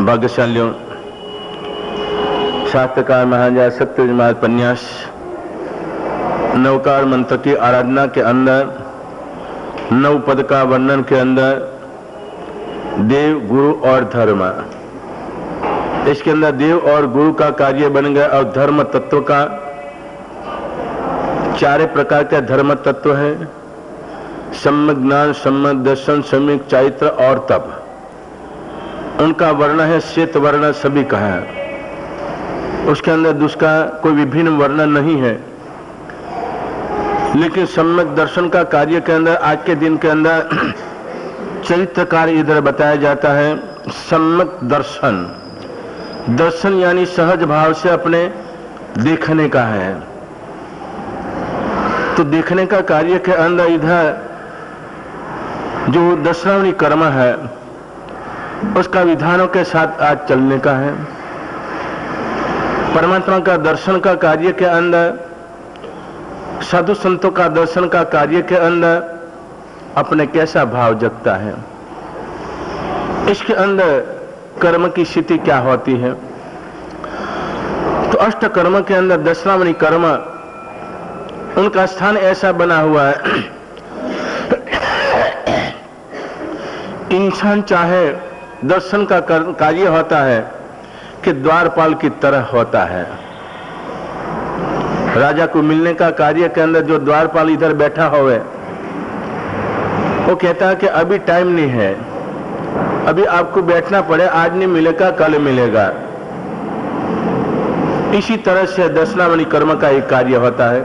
भाग्यशालियों, शास्त्रकार महाराजा सत्यव्रत महाराज उपन्यास नवकार मंत्र की आराधना के अंदर, नव पद का वर्णन के अंदर देव, गुरु और धर्म, इसके अंदर देव और गुरु का कार्य बन गया और धर्म तत्व का चार प्रकार के धर्म तत्व है। सम्यक ज्ञान, सम्यक दर्शन, सम्यक चारित्र और तप। उनका वर्ण है श्वेत वर्ण, सभी का है। उसके अंदर दूसरा कोई विभिन्न वर्ण नहीं है। लेकिन सम्यक दर्शन का कार्य के अंदर आज के दिन के अंदर चरित्र कार्य इधर बताया जाता है। सम्यक दर्शन, दर्शन यानी सहज भाव से अपने देखने का है। तो देखने का कार्य के अंदर इधर जो दशरावणी कर्म है उसका विधानों के साथ आज चलने का है। परमात्मा का दर्शन का कार्य के अंदर, साधु संतों का दर्शन का कार्य के अंदर अपने कैसा भाव जगता है, इसके अंदर कर्म की स्थिति क्या होती है। तो अष्ट कर्म के अंदर दशरावणी कर्म, उनका स्थान ऐसा बना हुआ है, इंसान चाहे दर्शन का कार्य होता है कि द्वारपाल की तरह होता है। राजा को मिलने का कार्य के अंदर जो द्वारपाल इधर बैठा होवे, वो कहता है कि अभी टाइम नहीं है, अभी आपको बैठना पड़े, आज नहीं मिलेगा कल मिलेगा। इसी तरह से दशरावणी कर्म का एक कार्य होता है।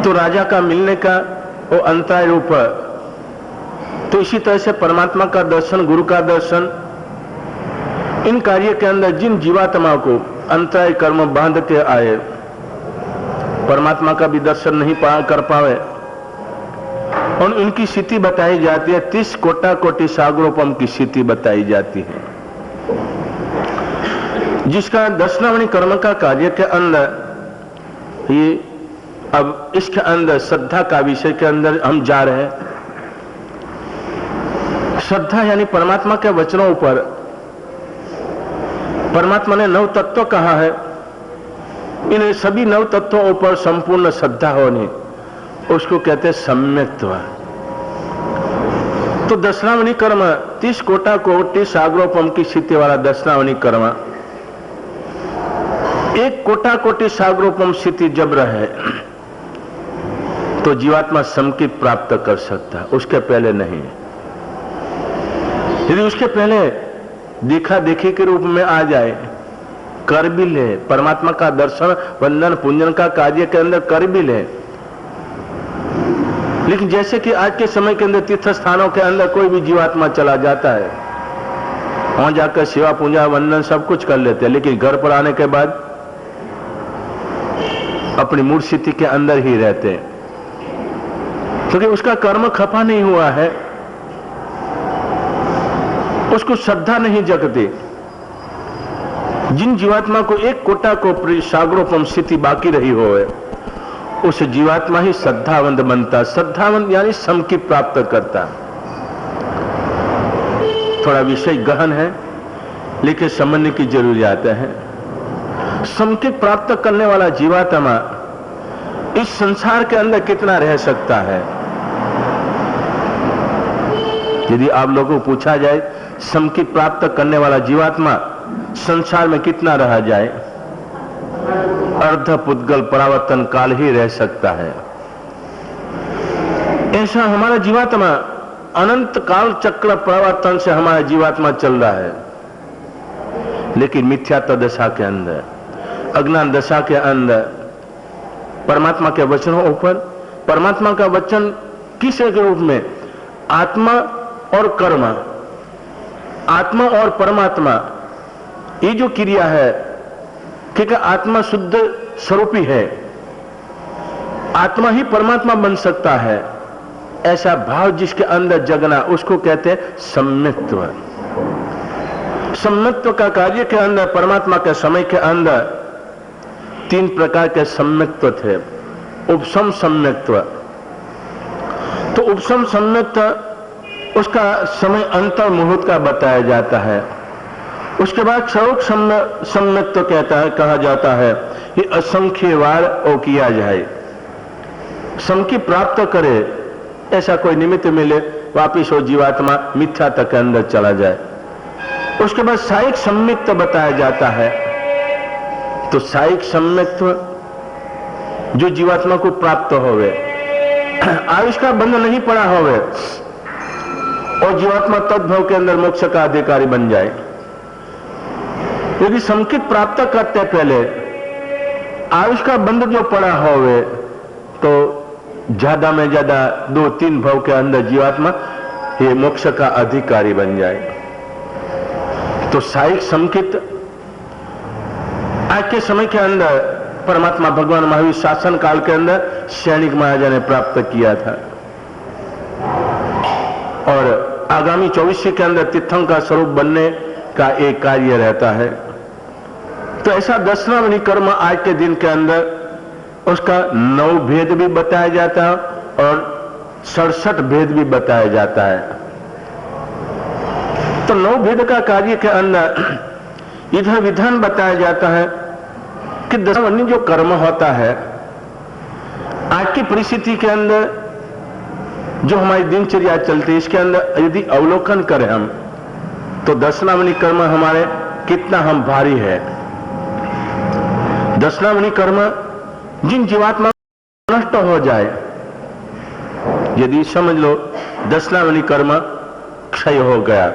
तो राजा का मिलने का वो अंतराय रूप, तो इसी तरह से परमात्मा का दर्शन, गुरु का दर्शन, इन कार्य के अंदर जिन जीवात्मा को अंतराय कर्म बांध के आए, परमात्मा का भी दर्शन नहीं कर पावे, और उनकी स्थिति बताई जाती है। 30 कोटि सागरोपम की स्थिति बताई जाती है, जिसका दशरावणी कर्म का कार्य के अंदर ये, अब इसके अंदर श्रद्धा का विषय के अंदर हम जा रहे हैं। श्रद्धा यानी परमात्मा के वचनों पर, परमात्मा ने 9 तत्व कहा है, इन सभी 9 तत्वों पर संपूर्ण श्रद्धा होनी, उसको कहते हैं सम्यक्त्व। तो दशरावणी कर्म 30 कोटि सागरोपम की स्थिति वाला दशरावणी कर्म, 1 कोटि सागरोपम स्थिति जब रहे तो जीवात्मा समकित प्राप्त कर सकता है, उसके पहले नहीं। यदि उसके पहले देखा देखी के रूप में आ जाए, कर भी ले, परमात्मा का दर्शन, वंदन, पूजन का कार्य के अंदर कर भी ले, लेकिन जैसे कि आज के समय के अंदर तीर्थ स्थानों के अंदर कोई भी जीवात्मा चला जाता है, वहां जाकर सेवा पूजा वंदन सब कुछ कर लेते हैं, लेकिन घर पर आने के बाद अपनी मूल स्थिति के अंदर ही रहते हैं, क्योंकि उसका कर्म खपा नहीं हुआ है, उसको श्रद्धा नहीं जगती। जिन जीवात्मा को 1 कोटि सागरोपम स्थिति बाकी रही हो, उस जीवात्मा ही श्रद्धावंत बनता। श्रद्धावंत यानी समकी प्राप्त करता। थोड़ा विषय गहन है, लेकिन समझने की जरूरत है। समकी प्राप्त करने वाला जीवात्मा इस संसार के अंदर कितना रह सकता है। यदि आप लोगों को पूछा जाए, समकी प्राप्त करने वाला जीवात्मा संसार में कितना रह जाए, अर्ध पुद्गल परावर्तन काल ही रह सकता है। ऐसा हमारा जीवात्मा अनंत काल चक्र परावर्तन से हमारा जीवात्मा चल रहा है, लेकिन मिथ्यात्व दशा के अंदर, अज्ञान दशा के अंदर परमात्मा के वचनों पर, परमात्मा का वचन किस रूप में, आत्मा और कर्म, आत्मा और परमात्मा, ये जो क्रिया है, क्योंकि आत्मा शुद्ध स्वरूपी है, आत्मा ही परमात्मा बन सकता है, ऐसा भाव जिसके अंदर जगना, उसको कहते हैं सम्यक्त्व। सम्यक्त्व का कार्य के अंदर, परमात्मा के समय के अंदर 3 प्रकार के सम्यक्त्व थे। उपसम सम्यक्त्व, तो उपसम सम्यक्त्व उसका समय अंतर मुहूर्त का बताया जाता है। उसके बाद क्षरोक सम्यक तो कहा जाता है कि असंख्य बार ओ किया जाए, सम की प्राप्त करे, ऐसा कोई निमित्त मिले वापिस वो जीवात्मा मिथ्या तक के अंदर चला जाए। उसके बाद साइक सम्यक्त बताया जाता है। तो साइक सम्यक्त जो जीवात्मा को प्राप्त होवे, आयुष का बंध नहीं पड़ा होवे और जीवात्मा तद्भव के अंदर मोक्ष का अधिकारी बन जाए। यदि संकित प्राप्त करते पहले आयुष का बंध जो पड़ा होवे तो ज्यादा में ज्यादा 2-3 भव के अंदर जीवात्मा ये मोक्ष का अधिकारी बन जाए। तो साइक संकित आज के समय के अंदर परमात्मा भगवान महावीर शासन काल के अंदर सैनिक महाराजा ने प्राप्त किया था और आगामी 24 के अंदर तीर्थंकर स्वरूप बनने का एक कार्य रहता है। तो ऐसा 10वां कर्म आज के दिन के अंदर उसका 9 भेद भी बताया जाता है और 67 भेद भी बताया जाता है। तो 9 भेद का कार्य के अंदर इधर विधान बताया जाता है कि 10वां जो कर्म होता है आज की परिस्थिति के अंदर जो हमारी दिनचर्या चलती है इसके अंदर यदि अवलोकन करें हम तो 10वां कर्म हमारे कितना हम भारी है। 10वां कर्म जिन जीवात्मा नष्ट हो जाए, यदि समझ लो 10वां कर्म क्षय हो गया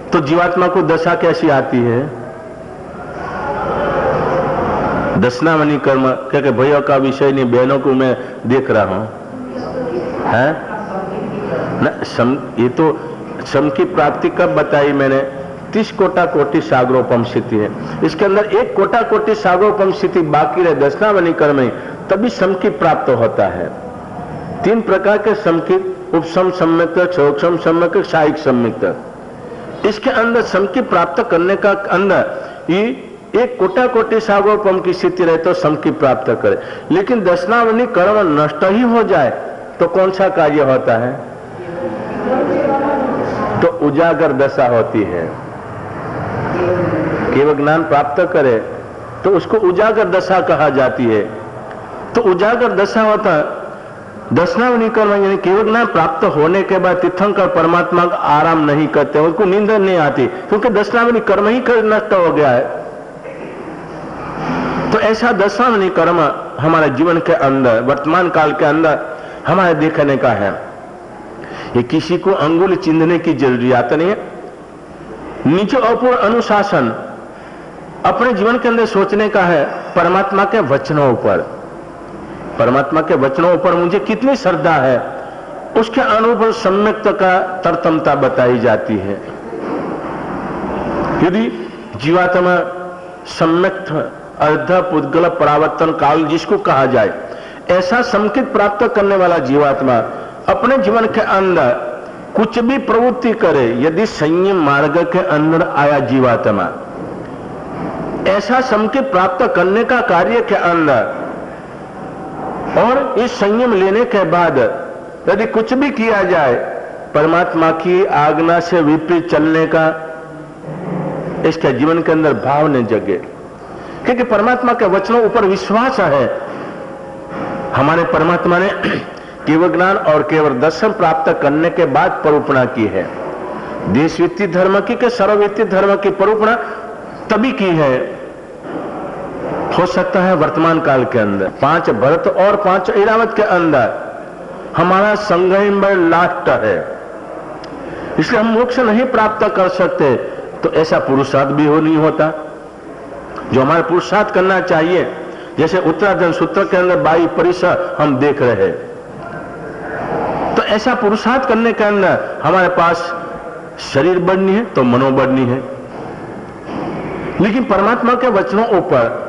तो जीवात्मा को दशा कैसी आती है। 10वां कर्म क्योंकि भैया का विषय नहीं, बहनों को मैं देख रहा हूं है ना। ये तो सम की प्राप्ति कब बताई मैंने, 30 कोटा कोटि सागरोपम स्थिति है। इसके अंदर 1 कोटा कोटि सागरोपम स्थिति बाकी रहे 10वां कर्म में, तभी सम की प्राप्त होता है। 3 प्रकार के सम की, उपसम सम्यक, क्षोक्षम सम्यक, साइक सम्यक। इसके अंदर सम की प्राप्त करने का अंदर ये 1 कोटा कोटि सागरोपम की स्थिति रहे तो सम की प्राप्त करे। लेकिन 10वां कर्म नष्ट ही हो जाए तो कौन सा कार्य होता है, तो उजागर दशा होती है। केवल ज्ञान प्राप्त करे तो उसको उजागर दशा कहा जाती है। तो उजागर दशा होता 10वां कर्म यानी केवल ज्ञान प्राप्त होने के बाद तीर्थंकर परमात्मा का आराम नहीं करते, उनको नींद नहीं आती क्योंकि 10वां कर्म ही नष्ट हो गया है। तो ऐसा 10वां कर्म हमारे जीवन के अंदर वर्तमान काल के अंदर हमारे देखने का है। ये किसी को अंगुल चिंधने की जरूरत नहीं है। निज और अनुशासन अपने जीवन के अंदर सोचने का है परमात्मा के वचनों पर, परमात्मा के वचनों पर मुझे कितनी श्रद्धा है, उसके अनुभव सम्यक्त का तरतमता बताई जाती है। यदि जीवात्मा सम्यक्त अर्ध पुद्गल परावर्तन काल जिसको कहा जाए, ऐसा संकित प्राप्त करने वाला जीवात्मा अपने जीवन के अंदर कुछ भी प्रवृत्ति करे, यदि संयम मार्ग के अंदर आया जीवात्मा, ऐसा संकित प्राप्त करने का कार्य के अंदर और इस संयम लेने के बाद यदि कुछ भी किया जाए परमात्मा की आज्ञा से विपरीत चलने का इसके जीवन के अंदर भाव न जगे, क्योंकि परमात्मा के वचनों ऊपर विश्वास है। हमारे परमात्मा ने केवल ज्ञान और केवल दर्शन प्राप्त करने के बाद परूपणा की है। देश वित्तीय धर्म की के सर्व वित्तीय धर्म की परूपणा तभी की है, हो सकता है वर्तमान काल के अंदर 5 भरत और 5 ऐरावत के अंदर हमारा संग्रह बड़ लास्ट है, इसलिए हम मोक्ष नहीं प्राप्त कर सकते। तो ऐसा पुरुषार्थ भी हो नहीं होता जो हमारे पुरुषार्थ करना चाहिए। जैसे उत्तराधन सूत्र के अंदर 22 परिसर हम देख रहे हैं, तो ऐसा पुरुषार्थ करने के अंदर हमारे पास शरीर बढ़नी है तो मनो बढ़नी है। लेकिन परमात्मा के वचनों ऊपर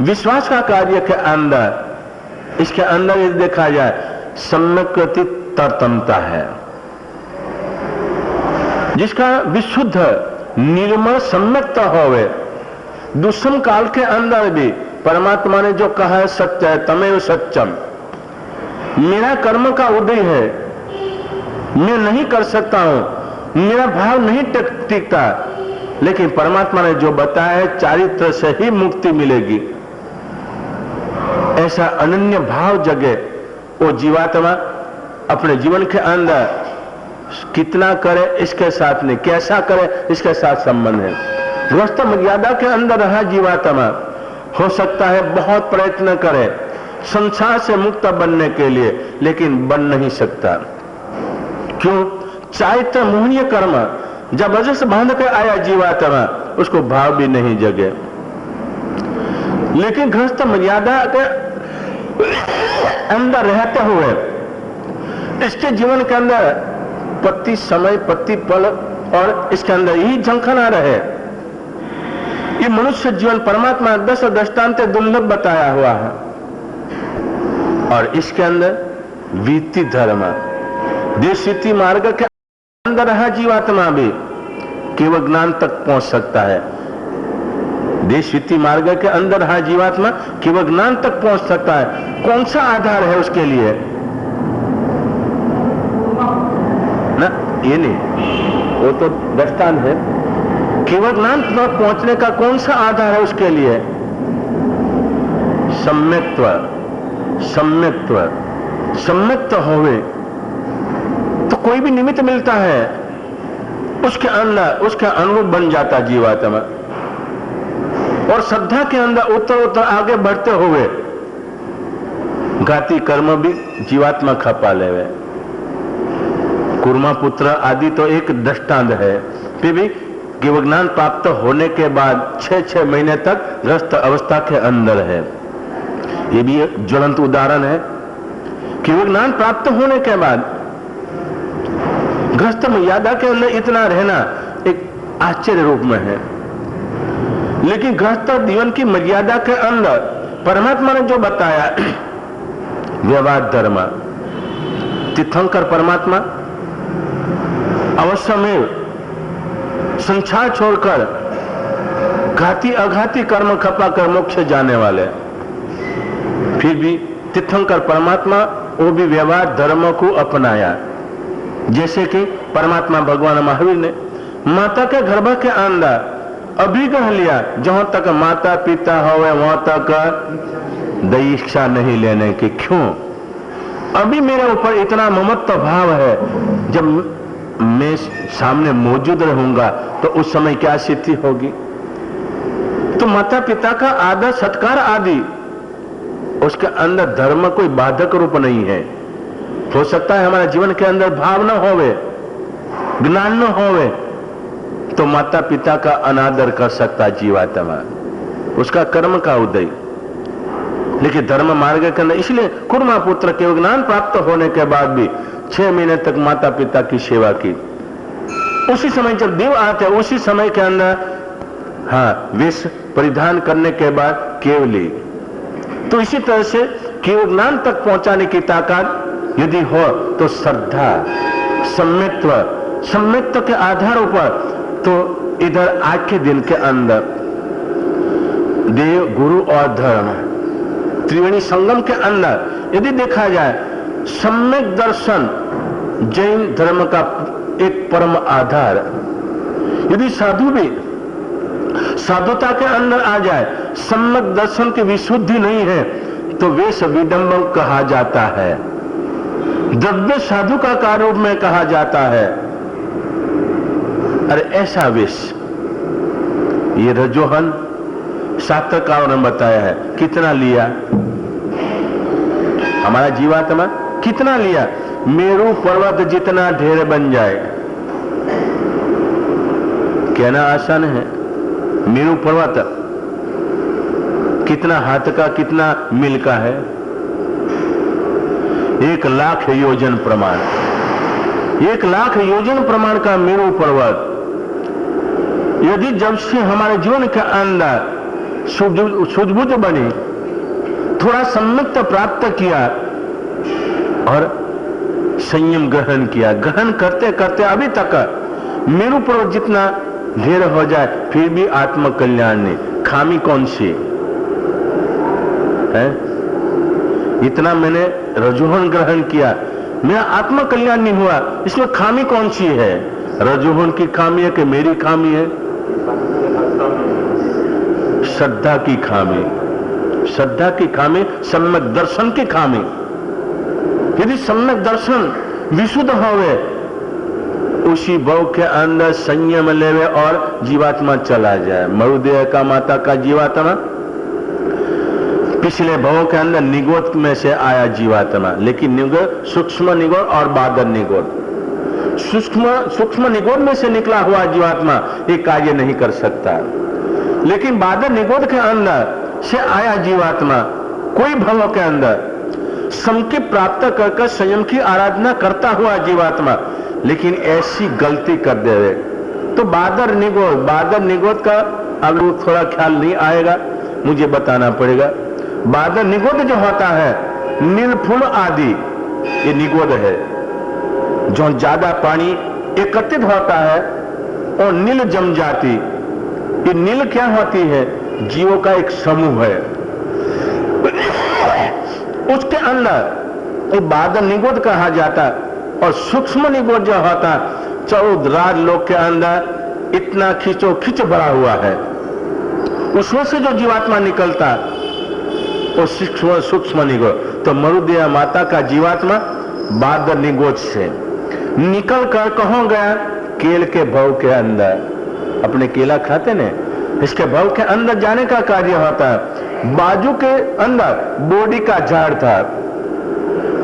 विश्वास का कार्य के अंदर इसके अंदर यदि देखा जाए सम्यक तरतमता है, जिसका विशुद्ध निर्मल सम्यकता होवे। दुष्म काल के अंदर भी परमात्मा ने जो कहा है सत्य है, तमेव सत्यम, मेरा कर्म का उदय है, मैं नहीं कर सकता हूं, मेरा भाव नहीं टिकता, लेकिन परमात्मा ने जो बताया है चारित्र से ही मुक्ति मिलेगी, ऐसा अनन्य भाव जगे वो जीवात्मा अपने जीवन के अंदर कितना करे इसके साथ नहीं, कैसा करे इसके साथ संबंध है। गृहस्थ मर्यादा के अंदर रहा जीवात्मा हो सकता है बहुत प्रयत्न करे संसार से मुक्त बनने के लिए, लेकिन बन नहीं सकता। क्यों? चारित्र मोहनीय कर्म जबरदस्त बांध के आया जीवात्मा, उसको भाव भी नहीं जगे। लेकिन गृहस्थ मर्यादा के अंदर रहते हुए इसके जीवन के अंदर पति समय पति पल और इसके अंदर यही झंखना रहे। ये मनुष्य जीवन परमात्मा 10 दृष्टांत दुर्लभ बताया हुआ है, और इसके अंदर वीति धर्म देशीति मार्ग के अंदर रहा जीवात्मा भी केवल ज्ञान तक पहुंच सकता है। देशीति मार्ग के अंदर रहा जीवात्मा केवल ज्ञान तक पहुंच सकता है। कौन सा आधार है उसके लिए? ना ये नहीं, वो तो दृष्टांत है। केवल ज्ञान तक पहुंचने का कौन सा आधार है उसके लिए? सम्यक्त्व। सम्यक्त्व सम्यक्त होवे तो कोई भी निमित्त मिलता है उसके अंदर उसका अनुभव बन जाता जीवात्मा, और श्रद्धा के अंदर उत्तर उत्तर आगे बढ़ते हुए घाती कर्म भी जीवात्मा खपा लेवे। कुर्मा पुत्र आदि तो एक दृष्टांत है, फिर भी केवल ज्ञान प्राप्त होने के बाद 6 महीने तक ग्रस्त अवस्था के अंदर है। ये भी एक ज्वलंत उदाहरण है। केवल ज्ञान प्राप्त होने के बाद ग्रस्त मर्यादा के अंदर इतना रहना एक आश्चर्य रूप में है, लेकिन गृहस्थ जीवन की मर्यादा के अंदर परमात्मा ने जो बताया व्यवहार धर्म, तीर्थंकर परमात्मा अवश्य में संसार छोड़कर घाती अघाती कर्म खपा कर मोक्ष जाने वाले, फिर भी तीर्थंकर परमात्मा वो भी व्यवहार धर्म को अपनाया। जैसे कि परमात्मा भगवान महावीर ने माता के गर्भ के अंदर अभिग्रह लिया, जहां तक माता पिता होवे वहां तक दीक्षा नहीं लेने की। क्यों? अभी मेरे ऊपर इतना ममत्व भाव है, जब मैं सामने मौजूद रहूंगा तो उस समय क्या स्थिति होगी। तो माता पिता का आदर सत्कार आदि उसके अंदर धर्म कोई बाधक रूप नहीं है। हो सकता है हमारे जीवन के अंदर भाव न होवे, ज्ञान न होवे, तो माता पिता का अनादर कर सकता जीवात्मा, उसका कर्म का उदय। लेकिन धर्म मार्ग के अंदर इसलिए कुर्मा पुत्र के ज्ञान प्राप्त होने के बाद भी 6 महीने तक माता पिता की सेवा की। उसी समय जब देव आते उसी समय के अंदर वेश परिधान करने के बाद केवली। तो इसी तरह से केवल ज्ञान तक पहुंचाने की ताकत यदि हो तो श्रद्धा सम्यक्त्व के आधार पर, तो इधर आज के दिन के अंदर देव गुरु और धर्म त्रिवेणी संगम के अंदर यदि देखा जाए, सम्यक दर्शन जैन धर्म का एक परम आधार। यदि साधु भी साधुता के अंदर आ जाए, सम्यक दर्शन की विशुद्धि नहीं है, तो वेश विडंबन कहा जाता है, द्रव्य साधु का कार्य में कहा जाता है। अरे ऐसा वेश, ये रजोहन शास्त्रकारों ने बताया है कितना लिया हमारा जीवात्मा, कितना लिया? मेरू पर्वत जितना ढेर बन जाए। कहना आसान है, मेरू पर्वत कितना हाथ का कितना मील का है? 1,00,000 योजन प्रमाण, 1,00,000 योजन प्रमाण का मेरू पर्वत। यदि जब से हमारे जीवन के अंदर सुदबुद्ध बनी, थोड़ा सम्यक्त प्राप्त किया और संयम ग्रहण किया, ग्रहण करते करते अभी तक मेरू पर्वत जितना ढेर हो जाए, फिर भी आत्म कल्याण नहीं। खामी कौन सी है? इतना मैंने रजोहन ग्रहण किया, मेरा आत्म कल्याण नहीं हुआ, इसमें खामी कौन सी है? रजोगुण की खामी है कि मेरी खामी है? श्रद्धा की खामी, श्रद्धा की खामी, सम्यक दर्शन की खामी। यदि सम्यक दर्शन विशुद्ध होवे, उसी भव के अंदर संयम लेवे और जीवात्मा चला जाए। मरुदेह का माता का जीवात्मा पिछले भवों के अंदर निगोद में से आया जीवात्मा, लेकिन निगोद सूक्ष्म निगोद और बादल निगोद, सूक्ष्म निगोद में से निकला हुआ जीवात्मा ये कार्य नहीं कर सकता। लेकिन बादल निगोद के अंदर से आया जीवात्मा कोई भवों के अंदर समके प्राप्त कर संयम की आराधना करता हुआ जीवात्मा, लेकिन ऐसी गलती कर दे तो बादल निगोद का अगर थोड़ा ख्याल नहीं आएगा, मुझे बताना पड़ेगा। बादल निगोद जो होता है, नीलफुल आदि ये निगोद है। जो ज्यादा पानी एकत्रित होता है और नील जम जाती, ये नील क्या होती है? जीवों का एक समूह है। उसके अंदर ये बादल निगोद कहा जाता, और सूक्ष्म निगोद जो होता 14 राजलोक के अंदर इतना खींचो खींच भरा हुआ है, उसमें से जो जीवात्मा निकलता वो सूक्ष्म निगोद। तो मरुदेह माता का जीवात्मा बादल निगोद से निकल कर कहाँ गया? केल के भव के अंदर। अपने केला खाते ने, इसके भव के अंदर जाने का कार्य होता है। बाजू के अंदर बोडी का झाड़ था,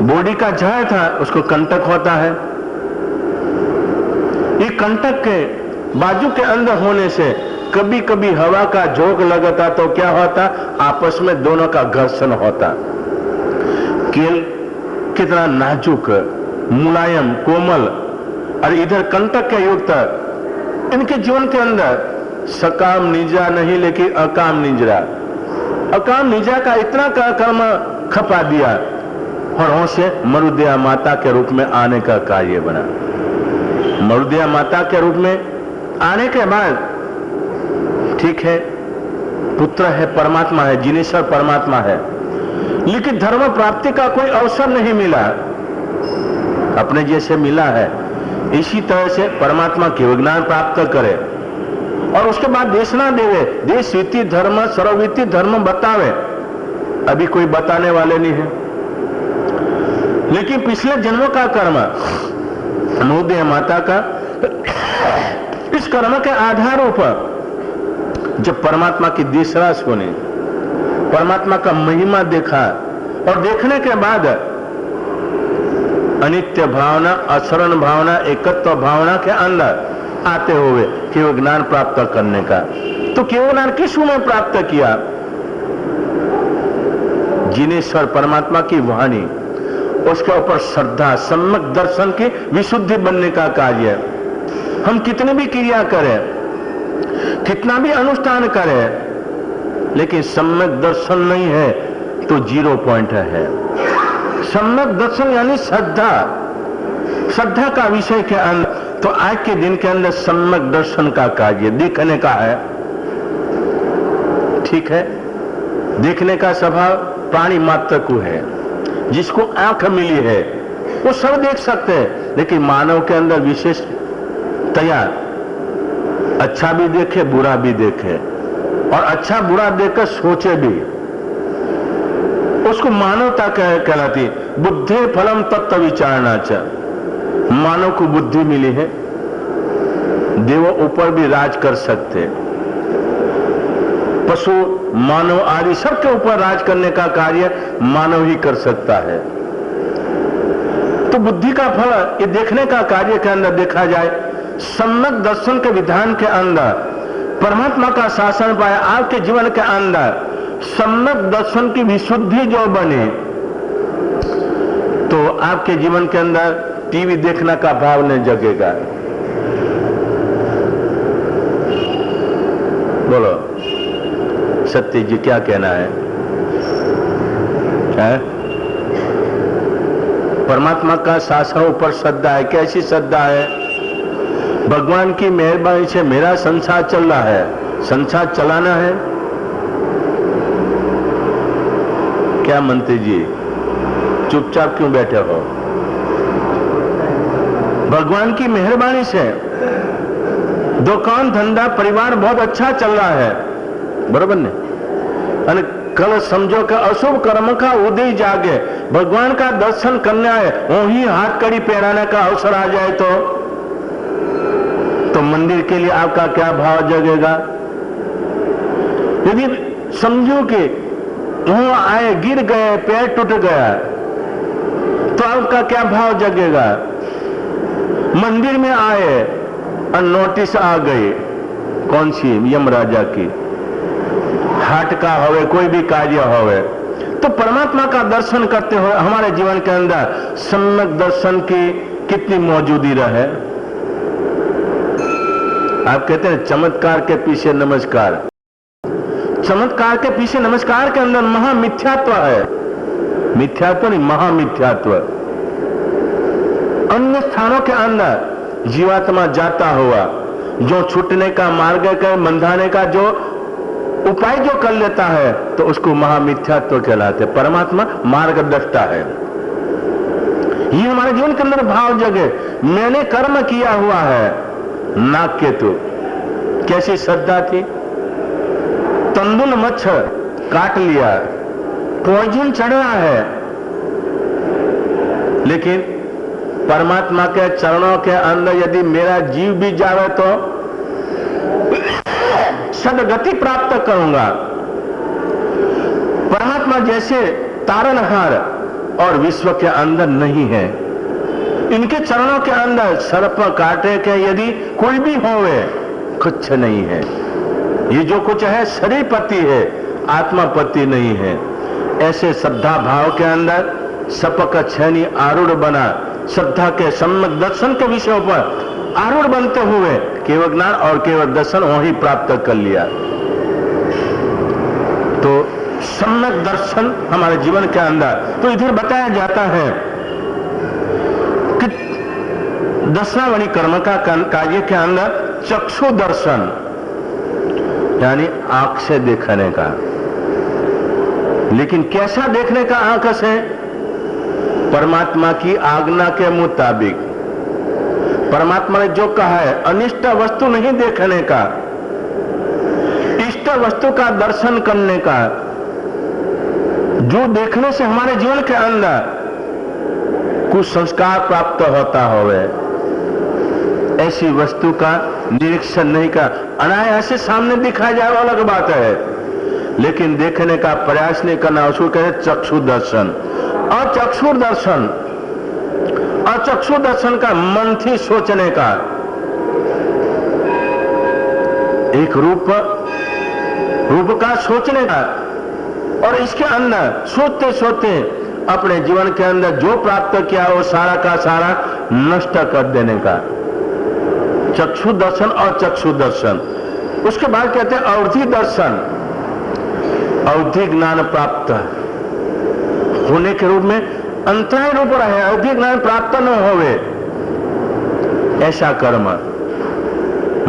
बोडी का झाड़ था, उसको कंटक होता है। ये कंटक के बाजू के अंदर होने से कभी कभी हवा का झोंका लगता तो क्या होता? आपस में दोनों का घर्षण होता। केल कितना नाजुक, मुलायम, कोमल, और इधर कंटक के युक्त। इनके जीवन के अंदर सकाम निजा नहीं, लेकिन अकाम निजरा। अकाम निजा का इतना कर्म खपा दिया और वहां से मरुदेह माता के रूप में आने का कार्य बना। मरुदेह माता के रूप में आने के बाद ठीक है, पुत्र है, परमात्मा है, जिनेश्वर परमात्मा है, लेकिन धर्म प्राप्ति का कोई अवसर नहीं मिला। अपने जैसे मिला है, इसी तरह से परमात्मा के ज्ञान प्राप्त करे और उसके बाद देशना देवे, देश रीति धर्म सर्वरीति धर्म बतावे। अभी कोई बताने वाले नहीं है, लेकिन पिछले जन्मों का कर्म मरुदेह माता का, इस कर्म के आधारों पर जब परमात्मा की देशरा सुनी, परमात्मा का महिमा देखा, और देखने के बाद अनित्य भावना, अशरण भावना, एकत्व भावना के अंदर आते हुए केवल ज्ञान प्राप्त करने का। तो केवल ज्ञान किस में प्राप्त किया? जिनेश्वर परमात्मा की वाणी, उसके ऊपर श्रद्धा, सम्यक दर्शन की विशुद्धि बनने का कार्य। हम कितनी भी क्रिया करें, कितना भी अनुष्ठान करें, लेकिन सम्यक दर्शन नहीं है तो 0 पॉइंट है। सम्यक दर्शन यानी श्रद्धा, श्रद्धा का विषय के अंदर। तो आज के दिन के अंदर सम्यक दर्शन का कार्य देखने का है। ठीक है, देखने का स्वभाव प्राणी मात्र को है। जिसको आंख मिली है वो सब देख सकते हैं, लेकिन मानव के अंदर विशेष तैयार अच्छा भी देखे, बुरा भी देखे, और अच्छा बुरा देखकर सोचे भी, उसको मानवता कहलाती। बुद्धि फलम तत्व विचारणा च। मानव को बुद्धि मिली है, देवों ऊपर भी राज कर सकते, पशु मानव आदि सबके ऊपर राज करने का कार्य मानव ही कर सकता है। तो बुद्धि का फल ये देखने का कार्य के अंदर देखा जाए, सम्यक दर्शन के विधान के अंदर परमात्मा का शासन पाया। आपके जीवन के अंदर सम्यक दर्शन की विशुद्धि जो बने, तो आपके जीवन के अंदर टीवी देखने का भाव नहीं जगेगा। बोलो सत्य जी, क्या कहना है? परमात्मा का शासन ऊपर श्रद्धा है। कैसी श्रद्धा है? भगवान की मेहरबानी से मेरा संसार चल रहा है, संसार चलाना है। क्या मंत्री जी चुपचाप क्यों बैठे हो? भगवान की मेहरबानी से दुकान धंधा परिवार बहुत अच्छा चल रहा है, बरोबर ने? અને कल समझो कि अशुभ कर्म का उदय जागे, भगवान का दर्शन करने आए, वहीं हाथ कड़ी पहनाने का अवसर आ जाए तो मंदिर के लिए आपका क्या भाव जगेगा? यदि समझो कि वहां आए, गिर गए, पैर टूट गया, तो आपका क्या भाव जगेगा? मंदिर में आए और नोटिस आ गई, कौन सी? यमराजा की। हाट का होवे, कोई भी कार्य होवे, तो परमात्मा का दर्शन करते हुए हमारे जीवन के अंदर सम्यक दर्शन की कितनी मौजूदी रहे। आप कहते हैं चमत्कार के पीछे नमस्कार। चमत्कार के पीछे नमस्कार के अंदर महामिथ्यात्व है। मिथ्यात्व नहीं, महामिथ्यात्व। अन्य स्थानों के अंदर जीवात्मा जाता हुआ जो छूटने का मार्ग का बंधाने का जो उपाय जो कर लेता है, तो उसको महामिथ्यात्व कहलाते। परमात्मा मार्गदर्शता है। ये हमारे जीवन के अंदर भाव जगे, मैंने कर्म किया हुआ है। नाग केतु कैसी श्रद्धा थी, तंदुल मच्छर काट लिया, पॉइजन चढ़ रहा है, लेकिन परमात्मा के चरणों के अंदर यदि मेरा जीव भी जावे तो सदगति प्राप्त करूंगा। परमात्मा जैसे तारनहार और विश्व के अंदर नहीं है। इनके चरणों के अंदर सर्प काटे के यदि कोई भी होवे, कुछ नहीं है। ये जो कुछ है शरीर पति है, आत्मा पति नहीं है। ऐसे श्रद्धा भाव के अंदर सपक छेनी आरूढ़ बना, श्रद्धा के सम्यक दर्शन के विषयों पर आरूढ़ बनते हुए केवल ज्ञान और केवल दर्शन वही प्राप्त कर लिया। तो सम्यक दर्शन हमारे जीवन के अंदर, तो इधर बताया जाता है कि दर्शनावली कर्म का कार्य के अंदर चक्षु दर्शन यानी आंख से देखने का। लेकिन कैसा देखने का आंख से? परमात्मा की आज्ञा के मुताबिक। परमात्मा ने जो कहा है, अनिष्ट वस्तु नहीं देखने का, इष्ट वस्तु का दर्शन करने का। जो देखने से हमारे जीवन के अंदर कुछ संस्कार प्राप्त होता होवे, ऐसी वस्तु का निरीक्षण नहीं का। अनायास से सामने दिखाया जाए वो अलग बात है, लेकिन देखने का प्रयास नहीं करना, उसको कहते चक्षु दर्शन। और चक्षु दर्शन, और चक्षु दर्शन का मन थी सोचने का। एक रूप का सोचने का, और इसके अंदर सोचते सोचते अपने जीवन के अंदर जो प्राप्त किया वो सारा का सारा नष्ट कर देने का। चक्षु दर्शन और चक्षु दर्शन। उसके बाद कहते हैं अवधि दर्शन, अवधि ज्ञान प्राप्त होने के रूप में अंतराय रूप रहे, अवधि ज्ञान प्राप्त न होवे ऐसा कर्म।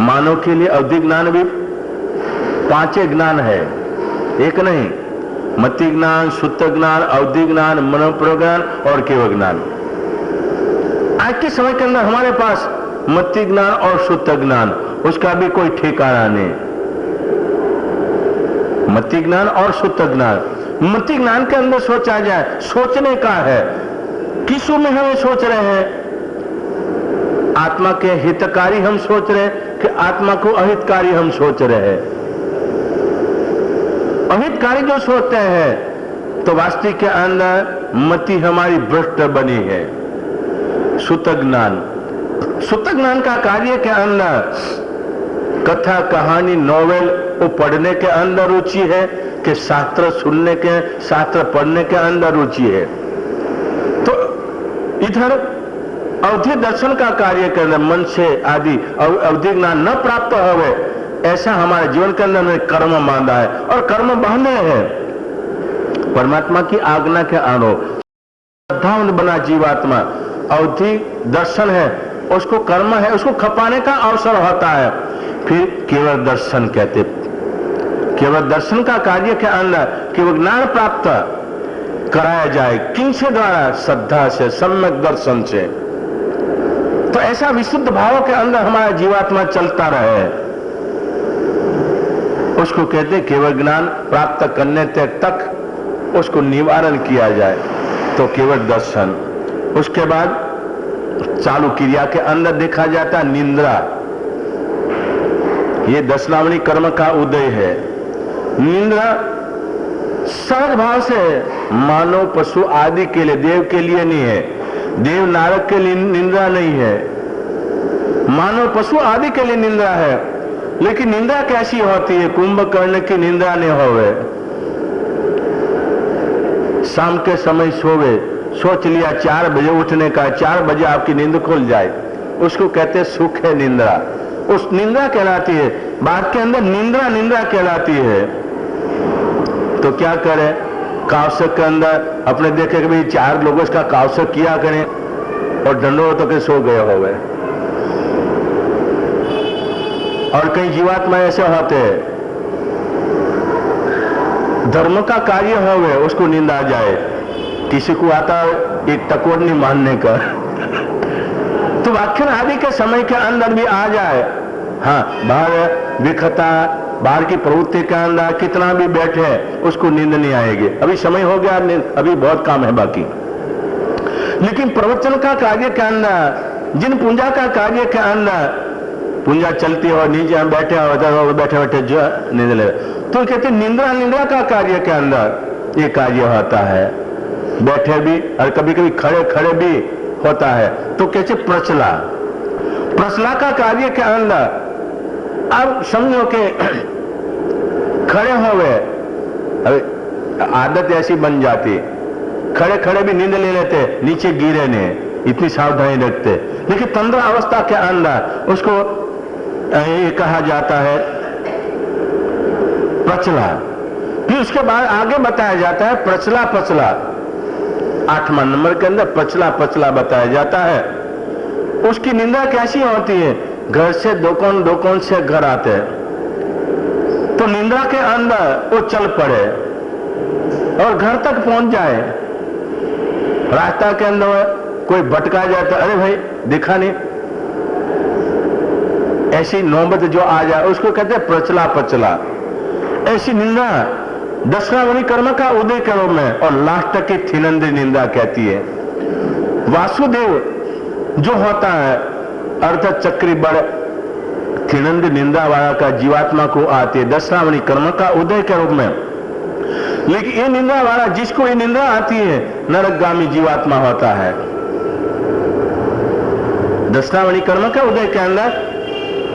मानव के लिए अवधि ज्ञान भी 5 ज्ञान है, एक नहीं। मति ज्ञान, सुत्त ज्ञान, अवधि ज्ञान, मनोप्रज्ञान और केवल ज्ञान। आज के समय के अंदर हमारे पास मति ज्ञान और सुत्त ज्ञान, उसका भी कोई ठिकाना नहीं। मति ज्ञान और सुत्त ज्ञान। मति ज्ञान के अंदर सोचा जाए, सोचने का है। किसों में हम सोच रहे हैं? आत्मा के हितकारी हम सोच रहे हैं कि आत्मा को अहितकारी हम सोच रहे हैं? अहितकारी जो सोचते हैं तो वास्तविक के अंदर मति हमारी भ्रष्ट बनी है। सुत्त ज्ञान, सुत्त ज्ञान का कार्य के अंदर कथा कहानी नॉवेल वो पढ़ने के अंदर रुचि है कि शास्त्र सुनने के, शास्त्र पढ़ने के अंदर रुचि है। तो इधर अवधि दर्शन का कार्य के अंदर मन से आदि अवधि ज्ञान न प्राप्त होवे, ऐसा हमारे जीवन के अंदर में कर्म बांधा है। और कर्म बांधे हैं परमात्मा की आज्ञा के अनुरूप। श्रद्धावंत बना जीवात्मा, अवधि दर्शन है, उसको कर्म है, उसको खपाने का अवसर होता है। फिर केवल दर्शन कहते, केवल दर्शन का कार्य के अंदर केवल ज्ञान प्राप्त कराया जाए। किनसे द्वारा? श्रद्धा से, सम्यक दर्शन से। तो ऐसा विशुद्ध भाव के अंदर हमारा जीवात्मा चलता रहे, उसको कहते केवल ज्ञान प्राप्त करने तक उसको निवारण किया जाए तो केवल दर्शन। उसके बाद चालू क्रिया के अंदर देखा जाता है निंद्रा। ये दशनावनी कर्म का उदय है। निंद्रा सहज भाव से मानव पशु आदि के लिए, देव के लिए नहीं है, देव नारक के लिए निंद्रा नहीं है, मानव पशु आदि के लिए निंद्रा है। लेकिन निंदा कैसी होती है? कुंभकर्ण की निंदा नहीं होवे, शाम के समय सोवे, सोच लिया 4 बजे उठने का, 4 बजे आपकी नींद खुल जाए, उसको कहते हैं सुख है निंद्रा। उस निंद्रा कहलाती है, बात के अंदर निंद्रा निंद्रा कहलाती है। तो क्या करें? कावसक के अंदर अपने देखे कि भाई 4 लोगों का कावसक किया करें और दंडों तो के सो गए हो गए। और कई जीवात्मा ऐसे होते हैं, धर्म का कार्य हो गए उसको नींद आ जाए। किसी को आता एक टकोरनी मानने का तो व्याख्यान आदि के समय के अंदर भी आ जाए। हाँ, बाहर विखता, बाहर की प्रवृत्ति के अंदर कितना भी बैठे उसको नींद नहीं आएगी। अभी समय हो गया, अभी बहुत काम है बाकी। लेकिन प्रवचन का कार्य के अंदर, जिन पूजा का कार्य के अंदर पूजा चलती हो, नीचे हम बैठे हो, बैठे बैठे जो नींद ले, तो कहते निंद्रा निंद्रा का कार्य के अंदर ये कार्य होता है। बैठे भी और कभी कभी खड़े खड़े भी होता है। तो कहते प्रचला, प्रचला का कार्य के अंदर अब समझो कि खड़े हो गए, अरे आदत ऐसी बन जाती, खड़े खड़े भी नींद ले लेते, नीचे गिरे नहीं, इतनी सावधानी रखते। लेकिन तंद्रा अवस्था के अंदर उसको ये कहा जाता है प्रचला। फिर उसके बाद आगे बताया जाता है प्रचला पचला। 8वां नंबर के अंदर प्रचला पचला बताया जाता है। उसकी निंदा कैसी होती है? घर से दोकन से घर आते हैं तो निंदा के अंदर वो चल पड़े और घर तक पहुंच जाए। रास्ता के अंदर कोई भटका जाता, अरे भाई दिखा नहीं, ऐसी नौबत जो आ जाए उसको कहते हैं प्रचला पचला। ऐसी निंदा दशनावनी कर्म का उदय के रूप में और लास्ट तक की थिनंदी निंदा कहती है। वासुदेव जो होता है अर्थ चक्री बड़ थिनंदी निंदा वाला का जीवात्मा को आती है दशनावनी कर्म का उदय के रूप में। लेकिन ये निंदा वाला, जिसको ये निंदा आती है, नरकगामी जीवात्मा होता है। दशनावनी कर्म के उदय के अंदर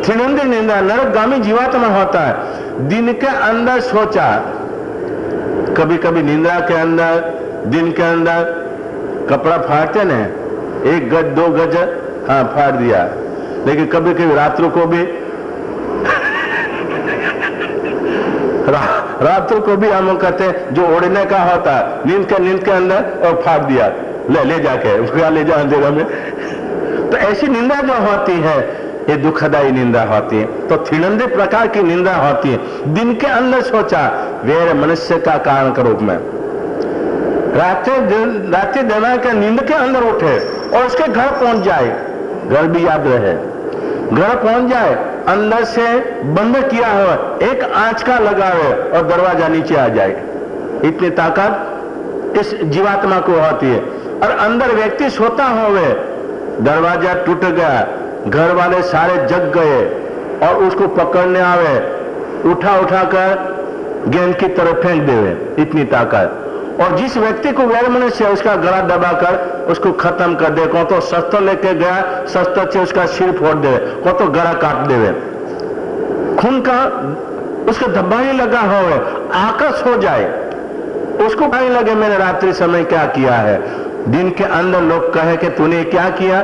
थिनंदी निंदा नरकगामी जीवात्मा होता है। दिन के अंदर सोचा, कभी कभी निंदा के अंदर दिन के अंदर कपड़ा फाड़ते न, 1 गज 2 गज हाँ फाड़ दिया। लेकिन कभी कभी रात्रों को भी रात्रों को भी हम कहते हैं जो ओढ़ने का होता है नींद के अंदर और फाड़ दिया, ले जाके उसको ले जाओ जगह में। तो ऐसी निंदा जो होती है ये दुखदायी निंदा होती है। तो थिनंदे प्रकार की निंदा होती है। दिन के अंदर सोचा वैर मनुष्य का कारण के रूप में, रात्रि दिना के नींद के अंदर उठे और उसके घर पहुंच जाए, घर भी याद रहे, घर पहुंच जाए, अंदर से बंद किया हो एक आंच का लगावे और दरवाजा नीचे आ जाए। इतनी ताकत इस जीवात्मा को होती है। और अंदर व्यक्ति सोता होवे, दरवाजा टूट गया, घर वाले सारे जग गए और उसको पकड़ने आवे, उठा कर गेंद की तरफ फेंक देवे, इतनी ताकत। और जिस व्यक्ति को वैर मनुष्य उसका गला दबाकर उसको खत्म कर दे, को तो शस्त्र लेके गया, शस्त्र से उसका सिर फोड़ दे, को तो गला काट देवे, खून का उसका धब्बा ही लगा हो, आकर्ष हो जाए, उसको नहीं लगे मैंने रात्रि समय क्या किया है। दिन के अंदर लोग कहे कि तूने क्या किया,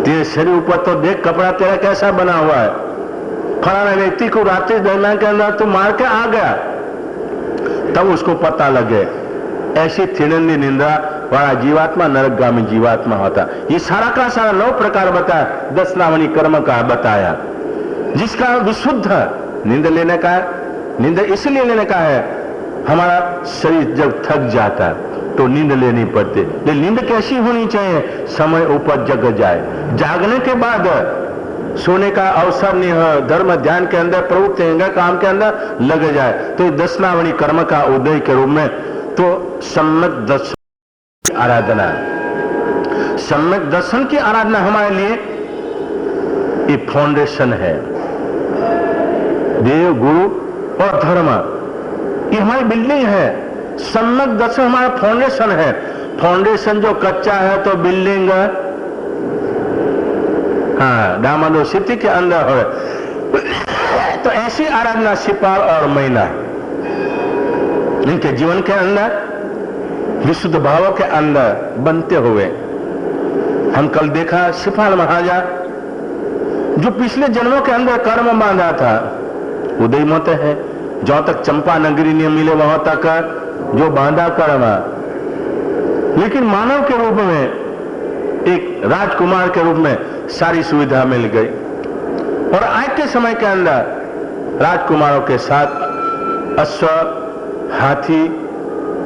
तेरे शरीर ऊपर तो देख कपड़ा तेरा कैसा बना हुआ है, फलाना व्यक्ति को रात्रि दरमियान के अंदर तू मार के आ गया, तब उसको पता लगे। ऐसी थिनंदी निंदा वाला जीवात्मा नरकगामी जीवात्मा होता। ये सारा का सारा 9 प्रकार बताया, दशनावनी कर्म का बताया, जिसका विशुद्ध नींद लेने का है। नींद इसलिए लेने का है हमारा शरीर जब थक जाता है, तो नींद लेनी पड़ती। लेकिन नींद कैसी होनी चाहिए? समय ऊपर जग जाए, जागने के बाद सोने का अवसर नहीं हो, धर्म ध्यान के अंदर प्रवृत्ति काम के अंदर लग जाए, तो दर्शनावली कर्म का उदय के रूप में तो सम्यक दर्शन की आराधना, सम्यक दर्शन की आराधना हमारे लिए ये फाउंडेशन है। देव, गुरु और धर्म ये हमारी बिल्डिंग है। सम्यक दर्शन हमारा फाउंडेशन है। फाउंडेशन जो कच्चा है तो बिल्डिंग डामाडोल स्थिति के अंदर हो। तो ऐसी आराधना सिपाल और मैना इनके जीवन के अंदर विशुद्ध भावों के अंदर बनते हुए हम कल देखा सिपाल महाराजा जो पिछले जन्मों के अंदर कर्म बांधा था उदय मत है। जहां तक चंपा नगरी नहीं मिले वहां तक जो बांधा कर्म, लेकिन मानव के रूप में एक राजकुमार के रूप में सारी सुविधा मिल गई। और आज के समय के अंदर राजकुमारों के साथ अश्व, हाथी,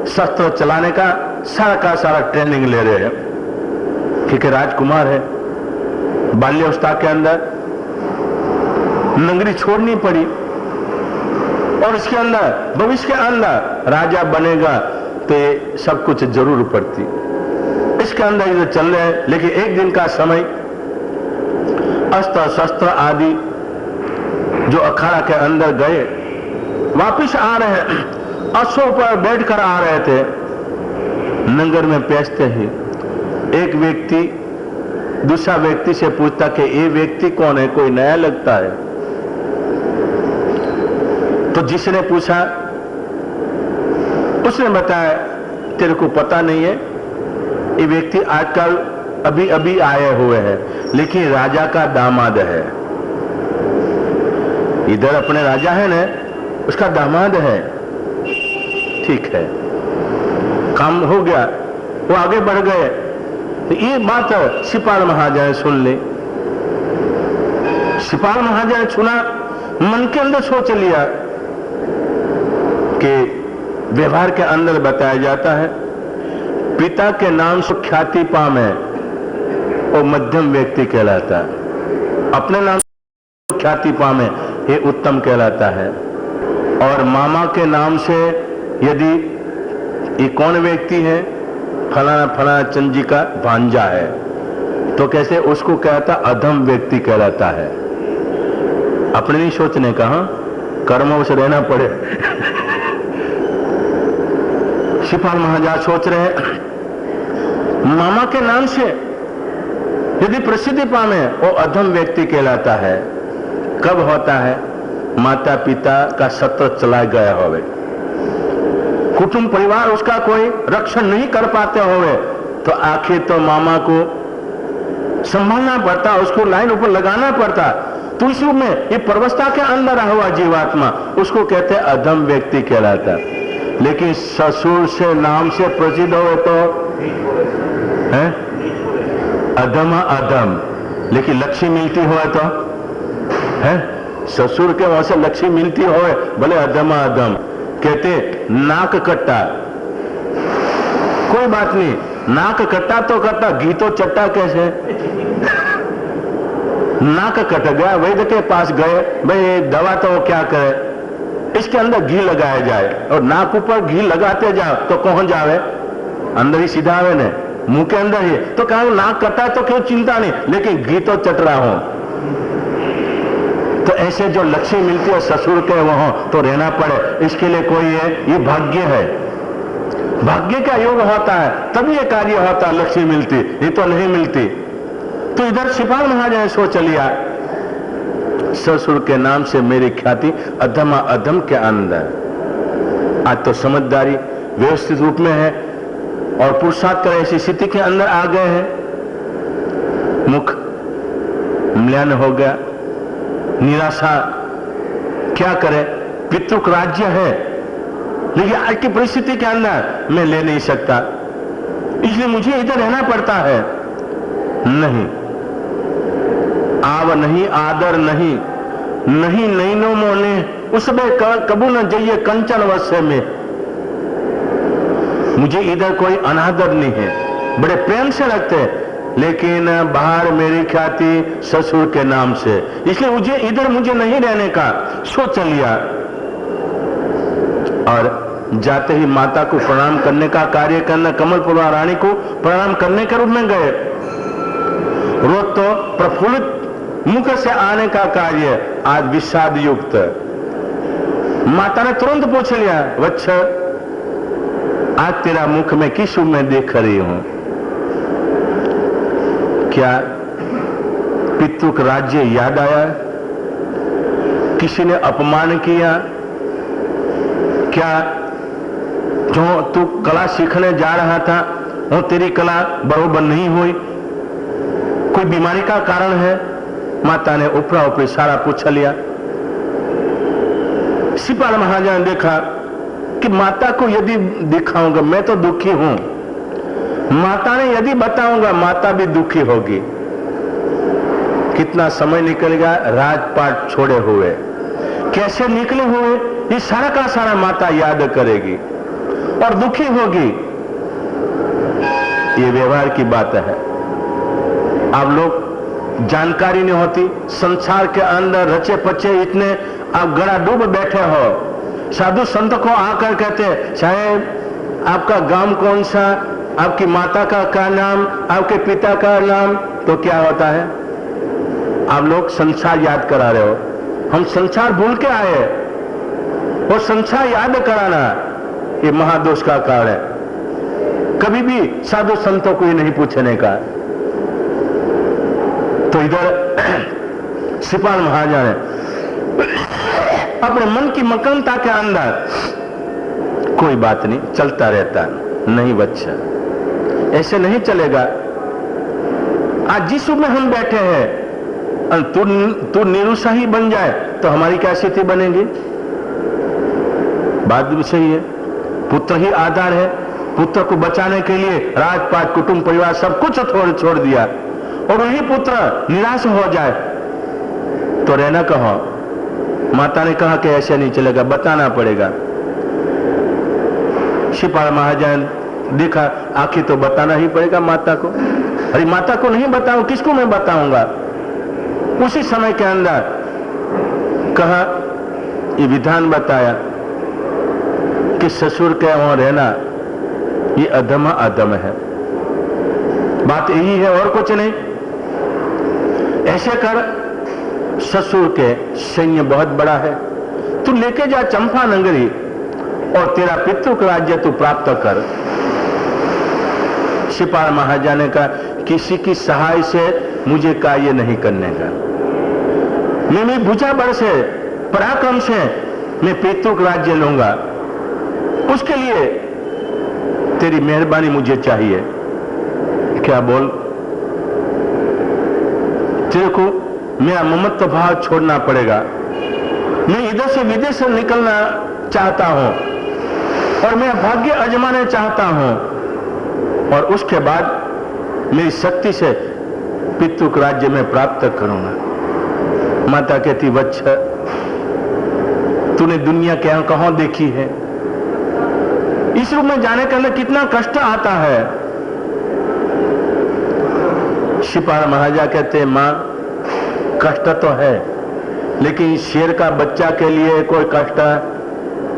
शस्त्र चलाने का सारा ट्रेनिंग ले रहे हैं, क्योंकि राजकुमार है। बाल्यावस्था के अंदर नगरी छोड़नी पड़ी और इसके अंदर भविष्य के अंदर राजा बनेगा तो ये सब कुछ जरूर पड़ती। इसके अंदर ये चल रहे हैं, लेकिन एक दिन का समय अस्त्र शस्त्र आदि जो अखाड़ा के अंदर गए वापिस आ रहे हैं, अश्वों पर बैठकर आ रहे थे। नगर में पहुंचते ही एक व्यक्ति दूसरा व्यक्ति से पूछता कि ये व्यक्ति कौन है, कोई नया लगता है। तो जिसने पूछा उसने बताया तेरे को पता नहीं है, ये व्यक्ति आजकल अभी अभी आए हुए हैं, लेकिन राजा का दामाद है। इधर अपने राजा है ना, उसका दामाद है। ठीक है, काम हो गया, वो आगे बढ़ गए। तो ये बात सिपाल महाराजा ने सुन ली। सिपाल महाराजा ने सुना, मन के अंदर सोच लिया कि व्यवहार के अंदर बताया जाता है पिता के नाम से ख्याति पामे वो मध्यम व्यक्ति कहलाता है, अपने नाम से ख्याति पामे ये उत्तम कहलाता है। और मामा के नाम से यदि ये कौन व्यक्ति है, फलाना फलाना चंद जी का भांजा है, तो कैसे उसको कहता अधम व्यक्ति कहलाता है। अपने नहीं सोचने का, कर्मों से रहना पड़े। सिपाल महाराज सोच रहे हैं मामा के नाम से यदि प्रसिद्धि पावे वो अधम व्यक्ति कहलाता है। कब होता है? माता पिता का सत्र चला गया होवे, कुटुंब परिवार उसका कोई रक्षण नहीं कर पाते होवे, तो आखिर तो मामा को संभालना पड़ता, उसको लाइन ऊपर लगाना पड़ता। तो इस रूप में ये परवस्था के अंदर हुआ जीवात्मा, उसको कहते हैं अधम व्यक्ति कहलाता। लेकिन ससुर से नाम से प्रसिद्ध हो तो है अधम अधम, लेकिन लक्ष्मी मिलती हो तो है ससुर के वहां से लक्ष्मी मिलती हो, भले अधम अधम। कहते नाक कट्टा, कोई बात नहीं, नाक कट्टा तो कट्टा, घी तो चट्टा कैसे? नाक कट गया, वैद्य के पास गए, भाई दवा तो क्या करे, इसके अंदर घी लगाया जाए। और नाक ऊपर घी लगाते जाओ तो कौन जावे? अंदर ही सीधा आवे ने, मुंह के अंदर ही। तो कहा नाक कटा तो क्यों चिंता नहीं, लेकिन घी तो चट रहा हूं। तो ऐसे जो लक्ष्मी मिलती है ससुर के वहां तो रहना पड़े, इसके लिए कोई है, ये भाग्य है। भाग्य का योग होता है तभी ये कार्य होता है, लक्ष्मी मिलती, ये तो नहीं मिलती। तो इधर सिपाल महाराज ने सोच लिया ससुर के नाम से मेरी ख्याति अधम अधम के अंदर। आज तो समझदारी व्यवस्थित रूप में है और पुरुषार्थ कर ऐसी स्थिति के अंदर आ गए हैं। मुख म्लान हो गया, निराशा, क्या करे, पितृक राज्य है, लेकिन आज की परिस्थिति के अंदर मैं ले नहीं सकता, इसलिए मुझे इधर रहना पड़ता है। नहीं, आव नहीं, आदर नहीं, नहीं नैनो मोने उसमें कबू न जाइए कंचन वश्य में। मुझे इधर कोई अनादर नहीं है, बड़े प्रेम से रखते हैं, लेकिन बाहर मेरी ख्याति ससुर के नाम से, इसलिए इधर मुझे नहीं रहने का सोच लिया। और जाते ही माता को प्रणाम करने का कार्य करना, कमलपुरा रानी को प्रणाम करने के रूप में गए। रोज तो प्रफुल्लित मुख से आने का कार्य, आज विषाद युक्त। माता ने तुरंत पूछ लिया, वत्स आज तेरा मुख में किस रूप में देख रही हूं? क्या पितृक राज्य याद आया? किसी ने अपमान किया? क्या जो तू कला सीखने जा रहा था वो तेरी कला बरोबर नहीं हुई? कोई बीमारी का कारण है? माता ने ऊपरा ऊपरी सारा पूछ लिया। शिपाल महाराजा ने देखा कि माता को यदि दिखाऊंगा मैं तो दुखी हूं, माता ने यदि बताऊंगा माता भी दुखी होगी। कितना समय निकल गया राजपाट छोड़े हुए, कैसे निकले हुए ये सारा का सारा माता याद करेगी और दुखी होगी। ये व्यवहार की बात है। आप लोग जानकारी नहीं होती, संसार के अंदर रचे पचे इतने आप गड़ा डूब बैठे हो। साधु संत को आकर कहते हैं, साहब आपका गांव कौन सा, आपकी माता का क्या नाम, आपके पिता का नाम, तो क्या होता है? आप लोग संसार याद करा रहे हो। हम संसार भूल के आए, वो संसार याद कराना ये महादोष का कारण है। कभी भी साधु संतों को ये नहीं पूछने का। तो इधर शिपाल महाराजा ने अपने मन की मकनता के अंदर, कोई बात नहीं चलता रहता, नहीं बच्चा ऐसे नहीं चलेगा। आज जिस रूप में हम बैठे हैं तू निरुत्साही बन जाए तो हमारी क्या स्थिति बनेगी? बात भी सही है। पुत्र ही आधार है। पुत्र को बचाने के लिए राजपाट कुटुंब परिवार सब कुछ छोड़ दिया और वही पुत्र निराश हो जाए तो रहना कहो। माता ने कहा कि ऐसे नहीं चलेगा, बताना पड़ेगा। शिपाल महाराजा ने देखा आखिर तो बताना ही पड़ेगा माता को। अरे माता को नहीं बताऊं किसको मैं बताऊंगा? उसी समय के अंदर कहा, ये विधान बताया कि ससुर के वहां रहना ये अधम अधम है। बात यही है और कुछ नहीं। ऐसे कर, ससुर के सैन्य बहुत बड़ा है, तू लेके जा चंपा नगरी और तेरा पितृक राज्य तू प्राप्त कर। शिपाल महाराजा ने कहा, किसी की सहाय से मुझे कार्य नहीं करने का। मैं मेरी भुजा बल से पराक्रम से मैं पितृक राज्य लूंगा, उसके लिए तेरी मेहरबानी मुझे चाहिए। क्या बोल? तेरे को मेरा ममत्व भाव छोड़ना पड़ेगा। मैं इधर से विदेश से निकलना चाहता हूं और मैं भाग्य आजमाना चाहता हूं और उसके बाद मेरी शक्ति से पितृक राज्य में प्राप्त करूंगा। माता कहती, वत्स तूने दुनिया क्या कहां देखी है? इस रूप में जाने के लिए कितना कष्ट आता है। शिपाल महाराजा कहते, मां कष्ट तो है, लेकिन शेर का बच्चा के लिए कोई कष्ट,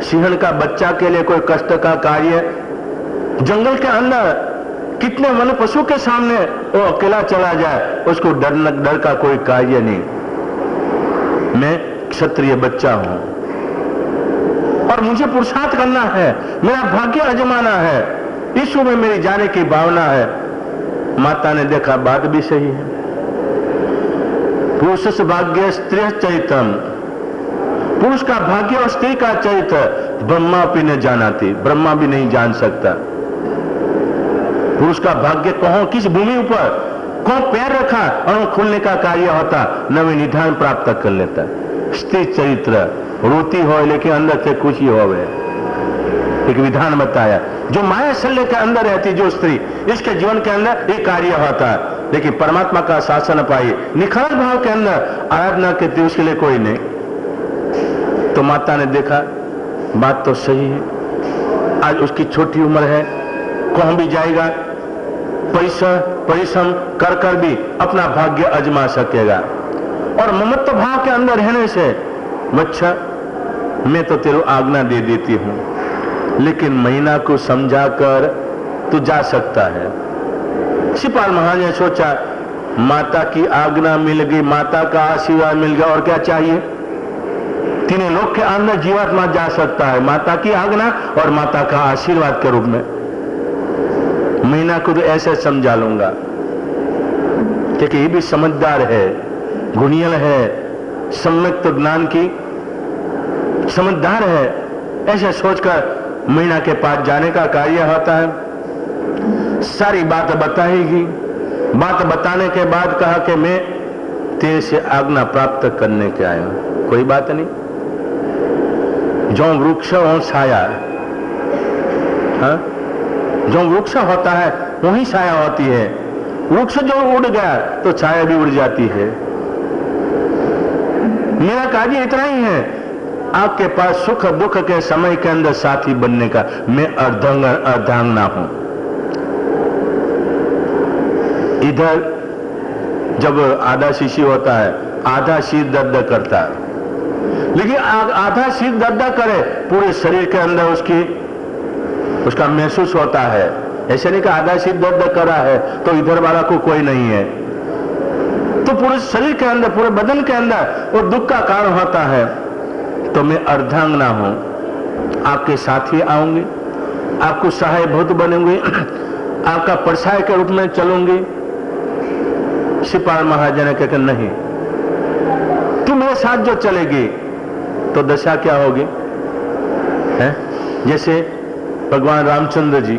सिंहन का बच्चा के लिए कोई कष्ट का कार्य, जंगल के अंदर कितने वन पशु के सामने वो अकेला चला जाए उसको डर का कोई कार्य नहीं। मैं क्षत्रिय बच्चा हूं और मुझे पुरुषार्थ करना है, मेरा भाग्य आजमाना है, इस में मेरी जाने की भावना है। माता ने देखा बात भी सही है। पुरुष से भाग्य स्त्री चैतम, पुरुष का भाग्य और स्त्री का चरित्र ब्रह्मा भी नहीं जानाती, ब्रह्मा भी नहीं जान सकता। पुरुष का भाग्य कौन किस भूमि ऊपर कौन पैर रखा और वो खुलने का कार्य होता, नवे निधान प्राप्त कर लेता। स्त्री चरित्र रोती हो लेकिन अंदर से खुशी होवे। एक विधान बताया, जो माया शल्य के अंदर रहती जो स्त्री, इसके जीवन के अंदर एक कार्य होता है, लेकिन परमात्मा का शासन पाई निखर भाव के अंदर आराधना करती उसके लिए कोई नहीं। तो माता ने देखा बात तो सही है, आज उसकी छोटी उम्र है, कहीं भी जाएगा, परिश्रम कर कर भी अपना भाग्य आजमा सकेगा। और ममत्व भाव के अंदर रहने से बच्चा मैं तो तेरे आज्ञा दे देती हूं, लेकिन महीना को समझाकर तू जा सकता है। शिवपाल महाराज ने सोचा माता की आज्ञा मिल गई, माता का आशीर्वाद मिल गया, और क्या चाहिए। तीनों लोक के अंदर जीवात्मा जा सकता है, माता की आज्ञा और माता का आशीर्वाद के रूप में। महीना को तो ऐसे समझा लूंगा, क्योंकि ये भी समझदार है, गुणियल है, सम्यक तो ज्ञान की समझदार है। ऐसे सोचकर महीना के पास जाने का कार्य होता है। सारी बात बताएगी, बात बताने के बाद कहा कि मैं तेरे से आज्ञा प्राप्त करने के आया हूं। कोई बात नहीं, जो वृक्ष हो छाया, हाँ? जो वृक्ष होता है वही छाया होती है। वृक्ष जो उड़ गया तो छाया भी उड़ जाती है। मेरा कार्य इतना ही है, आपके पास सुख दुख के समय के अंदर साथी बनने का। मैं अर्धांगना हूं। इधर जब आधा शिशि होता है, आधा शीत दर्द करता है, लेकिन आधा शीत दर्द करे पूरे शरीर के अंदर उसका महसूस होता है। ऐसे नहीं कि आधा शीत दर्द कर रहा है तो इधर वाला को कोई नहीं है, तो पूरे शरीर के अंदर, पूरे बदन के अंदर वो दुख का कारण होता है। तो मैं अर्धांगना हूं, आपके साथी आऊंगी, आपको सहायभूत बनूंगी, आपका परछाई के रूप में चलूंगी। शिवपाल महाराज ने कहकर नहीं, तू मेरे साथ जो चलेगी तो दशा क्या होगी है? जैसे भगवान रामचंद्र जी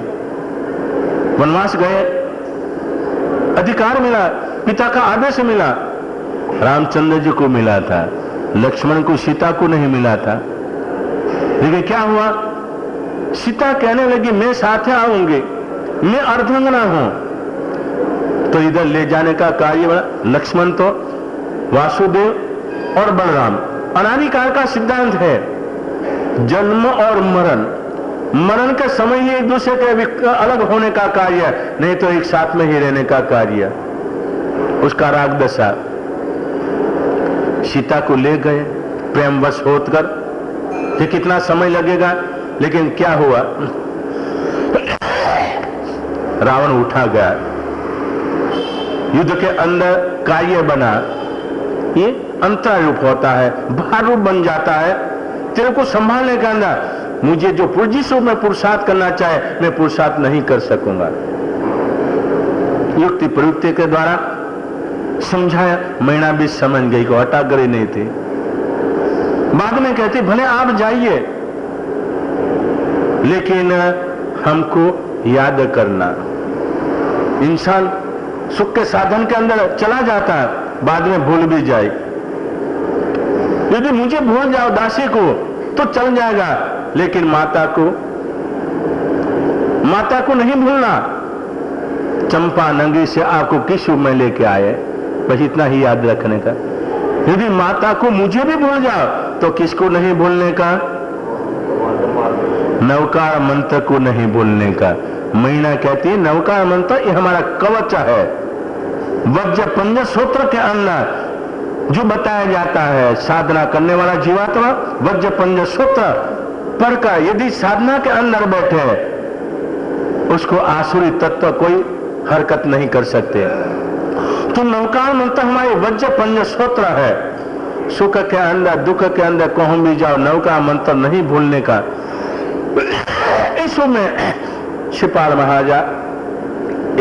वनवास गए, अधिकार मिला, पिता का आदेश मिला, रामचंद्र जी को मिला था, लक्ष्मण को, सीता को नहीं मिला था। लेकिन क्या हुआ, सीता कहने लगी मैं साथ आऊंगी, मैं अर्धांगना हूं, तो इधर ले जाने का कार्य बना। लक्ष्मण तो वासुदेव और बलराम, अनादिकाल का सिद्धांत है, जन्म और मरण, मरण के समय ही एक दूसरे के अलग होने का कार्य, नहीं तो एक साथ में ही रहने का कार्य। उसका राग दशा, सीता को ले गए प्रेमवश होकर, ये कितना समय लगेगा, लेकिन क्या हुआ, रावण उठा गया, युद्ध के अंदर कार्य बना। ये अंतर रूप होता है, भार रूप बन जाता है। तेरे को संभालने के अंदर मुझे जो जिस रूप में पुरुषार्थ करना चाहे मैं पुरुषार्थ नहीं कर सकूंगा। युक्ति प्रयुक्ति के द्वारा समझाया, महीना भी समझ गई को हटागरी नहीं थी। बाद में कहती भले आप जाइए, लेकिन हमको याद करना। इंसान सुख के साधन के अंदर चला जाता है, बाद में भूल भी जाए। यदि मुझे भूल जाओ दासी को तो चल जाएगा, लेकिन माता को नहीं भूलना। चंपा नंगी से आपको किस रूप में लेके आए, बस इतना ही याद रखने का। यदि माता को मुझे भी भूल जाओ तो किसको नहीं भूलने का, नवकार मंत्र को नहीं भूलने का। महीना कहती है नवकार मंत्र ये हमारा कवच है। वज्र पंज सूत्र के अंदर जो बताया जाता है, साधना करने वाला जीवात्मा वज्र पंज सूत्र पढ़कर यदि साधना के अंदर बैठे उसको आसुरी तत्व कोई हरकत नहीं कर सकते। तो नवकार मंत्र हमारे वज्र पंज सूत्र है। सुख के अंदर दुख के अंदर कहूं भी जाओ, नवकार मंत्र नहीं भूलने का। इसमें शिवपाल महाराजा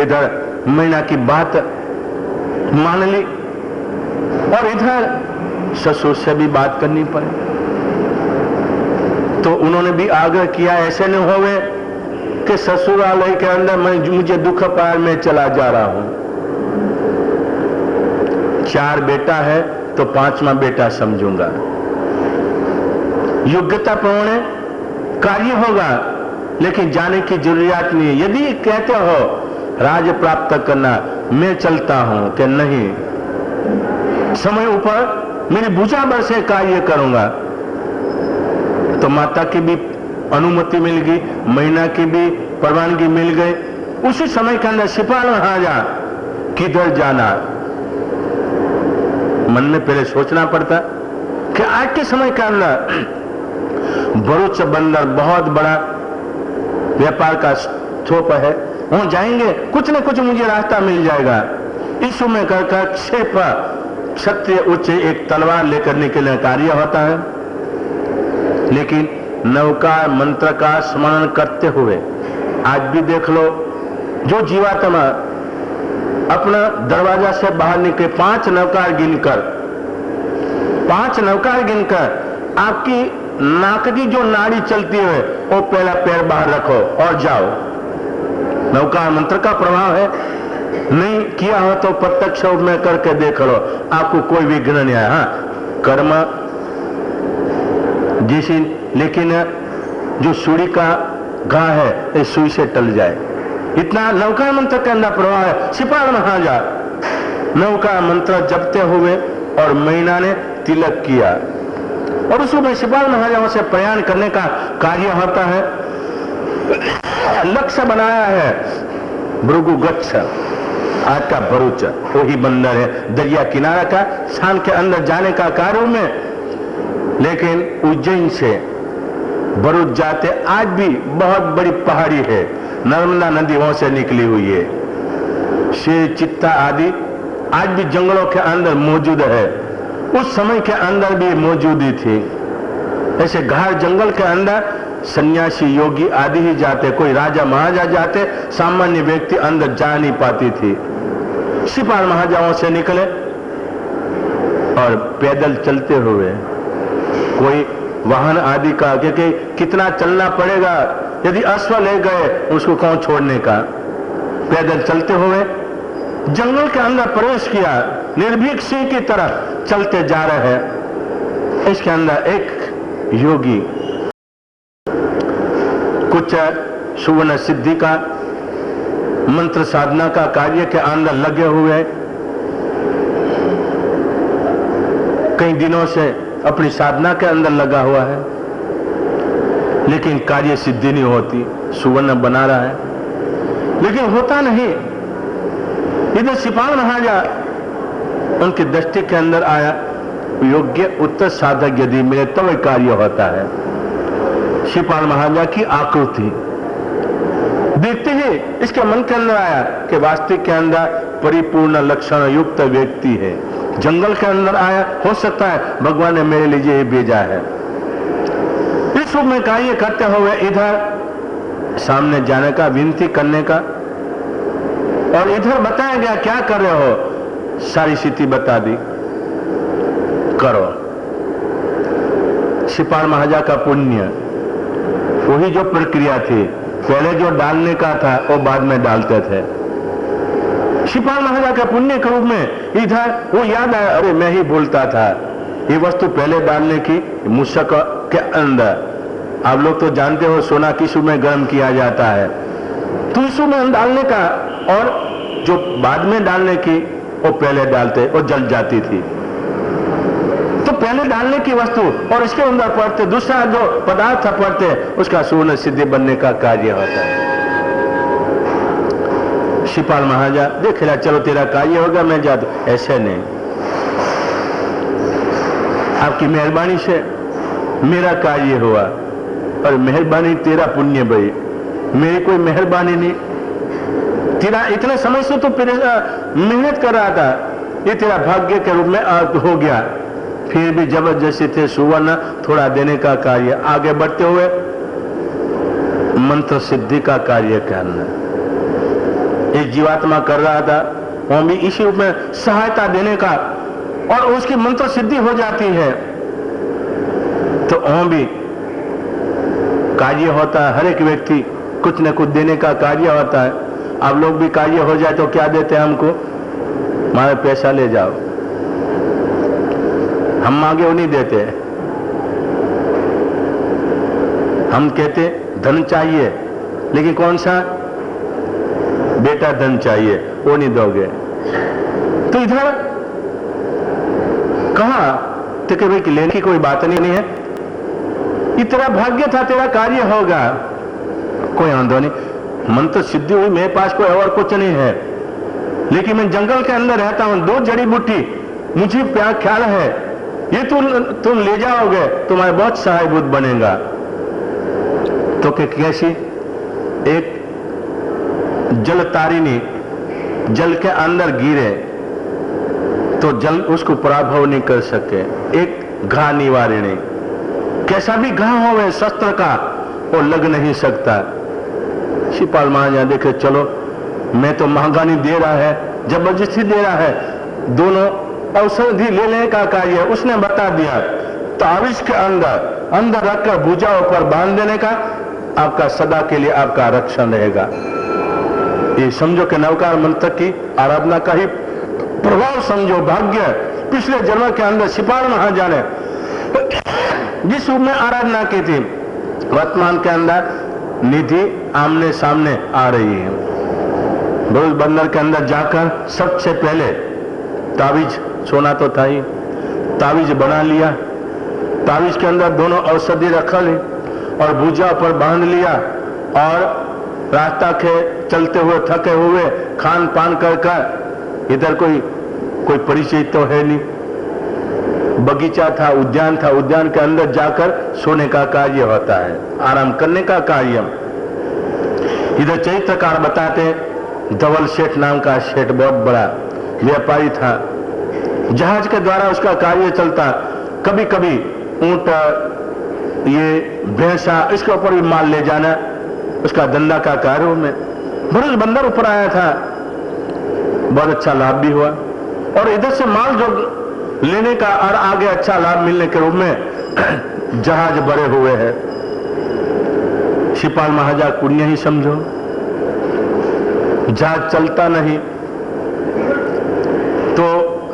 इधर महीना की बात मान ली और इधर ससुर से भी बात करनी पड़े, तो उन्होंने भी आग्रह किया ऐसे न होवे कि ससुरालय के अंदर मुझे दुख पार में चला जा रहा हूं। 4 बेटा है तो 5वां बेटा समझूंगा, योग्यता पूर्ण कार्य होगा, लेकिन जाने की जरूरत नहीं है। यदि कहते हो राज प्राप्त करना, मैं चलता हूं कि नहीं, समय ऊपर मेरी भुजा भर से कार्य करूंगा, तो माता की भी अनुमति मिल गई, महीना की भी परवानगी मिल गई, उसी समय के अंदर सिपाही महाराजा किधर जाना, मन में पहले सोचना पड़ता कि आज के समय के अंदर भरूच बंदर बहुत बड़ा व्यापार का स्टॉप है, वहां जाएंगे कुछ न कुछ मुझे रास्ता मिल जाएगा। इस समय कर सिर्फ क्षत्रिय उच्च एक तलवार लेकर निकलने कार्य होता है। लेकिन नौका मंत्र का स्मरण करते हुए आज भी देख लो, जो जीवात्मा अपना दरवाजा से बाहर निकले 5 नौकार गिनकर आपकी नाक की जो नाड़ी चलती है वो पहला पैर बाहर रखो और जाओ। नौका मंत्र का प्रभाव है, नहीं किया हो तो प्रत्यक्ष में करके देख लो, आपको कोई विघ्न नहीं आया। हाँ, कर्म जैसी, लेकिन जो सूर्य का घा है इस सुई से टल जाए, इतना नौका मंत्र के अंदर प्रभाव है। सिपाही महाराजा नौका मंत्र जपते हुए और महीना ने तिलक किया और उसमें सिपाही महाराजाओं से प्रयाण करने का कार्य होता है। लक्ष्य बनाया है भृगु गच्छ, आज का भरूच वही बंदर है, दरिया किनारा का शाम के अंदर जाने का कार्य में। लेकिन उज्जैन से भरूच जाते आज भी बहुत बड़ी पहाड़ी है, नर्मदा नदी वहां से निकली हुई है। शेर चित्ता आदि आज भी जंगलों के अंदर मौजूद है, उस समय के अंदर भी मौजूदी थी। ऐसे घाट जंगल के अंदर सन्यासी योगी आदि ही जाते, कोई राजा महाराजा जाते, सामान्य व्यक्ति अंदर जा नहीं पाती थी। सिपाही महाराजाओं से निकले और पैदल चलते हुए, कोई वाहन आदि का, क्योंकि कितना चलना पड़ेगा, यदि अश्व ले गए उसको कौन छोड़ने का, पैदल चलते हुए जंगल के अंदर प्रवेश किया, निर्भीक सिंह की तरह चलते जा रहे हैं। इसके अंदर एक योगी कुछ सुवर्ण सिद्धि का मंत्र साधना का कार्य के अंदर लगे हुए, कई दिनों से अपनी साधना के अंदर लगा हुआ है, लेकिन कार्य सिद्धि नहीं होती। सुवर्ण बना रहा है लेकिन होता नहीं। इधर सिपाही महाराजा उनकी दृष्टि के अंदर आया, योग्य उत्तर साधक यदि मिले तो वह कार्य होता है। सिपाही महाराजा की आकृति देखते ही इसके मन के अंदर आया कि वास्तविक के अंदर परिपूर्ण लक्षण युक्त व्यक्ति है। जंगल के अंदर आया, हो सकता है भगवान ने मेरे लिए ये भेजा है। इस रूप में कार्य करते हुए इधर सामने जाने का, विनती करने का, और इधर बताया गया क्या कर रहे हो, सारी स्थिति बता दी, करो। सिपाही महाराजा का पुण्य, वही जो प्रक्रिया थी, पहले जो डालने का था वो बाद में डालते थे। सिपाही महाराजा के पुण्य के रूप में इधर वो याद आया, अरे मैं ही भूलता था, ये वस्तु पहले डालने की मूषक के अंदर। आप लोग तो जानते हो सोना किस में गर्म किया जाता है, तो इस में डालने का, और जो बाद में डालने की वो पहले डालते, वो जल जाती थी। तो पहले डालने की वस्तु और इसके अंदर पड़ते दूसरा जो पदार्थ पड़ते, उसका सुवर्ण सिद्धि बनने का कार्य होता है। सिपाही महाराजा देख रहा, चलो तेरा कार्य होगा, मैं जाता, ऐसे नहीं, आपकी मेहरबानी से मेरा कार्य हुआ, और मेहरबानी तेरा पुण्य भाई, मेरी कोई मेहरबानी नहीं। तेरा इतने समय से तो मेहनत कर रहा था, ये तेरा भाग्य के रूप में हो गया। फिर भी जबरदस्ती थे सुवर्ण थोड़ा देने का कार्य, आगे बढ़ते हुए मंत्र सिद्धि का कार्य करना एक जीवात्मा कर रहा था, वहां भी इसी रूप में सहायता देने का, और उसकी मंत्र सिद्धि हो जाती है तो वहां भी कार्य होता है। हर एक व्यक्ति कुछ न कुछ देने का कार्य होता है। आप लोग भी कार्य हो जाए तो क्या देते हैं हमको, हमारा पैसा ले जाओ, हम मांगे वो नहीं देते, हम कहते धन चाहिए, लेकिन कौन सा, बेटा धन चाहिए, वो नहीं दोगे। तो इधर कहा तो कि भाई लेने की कोई बात नहीं है, ये तेरा भाग्य था, तेरा कार्य होगा, कोई आंदोलन नहीं। मन तो सिद्धि हुई, मेरे पास कोई और कुछ नहीं है, लेकिन मैं जंगल के अंदर रहता हूं, 2 जड़ी बूटी मुझे प्यार ख्याल है, ये तुम ले जाओगे, तुम्हारे बहुत सहायभूत बनेगा। तो कैसी? एक जल तारिणी जल के अंदर गिरे तो जल उसको पराभव नहीं कर सके। एक घा निवारिणी, कैसा भी घा होवे शस्त्र का, वो लग नहीं सकता। शिपाल महाराज देखे, चलो मैं तो महंगा नहीं दे रहा है, जबरदस्ती दे रहा है, दोनों औषधि ले लेने का कार्य उसने बता दिया। तावीज के अंदर रखकर भुजाओं पर बांध देने का, आपका सदा के लिए आपका रक्षण रहेगा। ये समझो कि नवकार मंत्र की आराधना का ही प्रभाव समझो। भाग्य पिछले जन्म के अंदर शिपाल महाराज ने जिस रूप में आराधना की थी, वर्तमान के अंदर निधि आमने सामने आ रही है। रोज बंदर के अंदर जाकर सबसे पहले तावीज, सोना तो था ही, तावीज बना लिया, तावीज के अंदर दोनों औषधि रख ली और भुजा पर बांध लिया, और रास्ता के चलते हुए थके हुए खान पान कर इधर कोई परिचय तो है नहीं, बगीचा था, उद्यान था, उद्यान के अंदर जाकर सोने का कार्य होता है, आराम करने का कार्य। इधर चरित्रकार बताते, धवल सेठ नाम का सेठ बहुत बड़ा व्यापारी था, जहाज के द्वारा उसका कार्य चलता, कभी कभी ऊंट, ये भैंसा, इसके ऊपर भी माल ले जाना उसका धंधा का कार्य में। बरूज बंदर ऊपर आया था, बहुत अच्छा लाभ भी हुआ, और इधर से माल जो लेने का और आगे अच्छा लाभ मिलने के रूप में जहाज भरे हुए हैं। शिपाल महाराज पुण्य ही समझो, जहाज चलता नहीं तो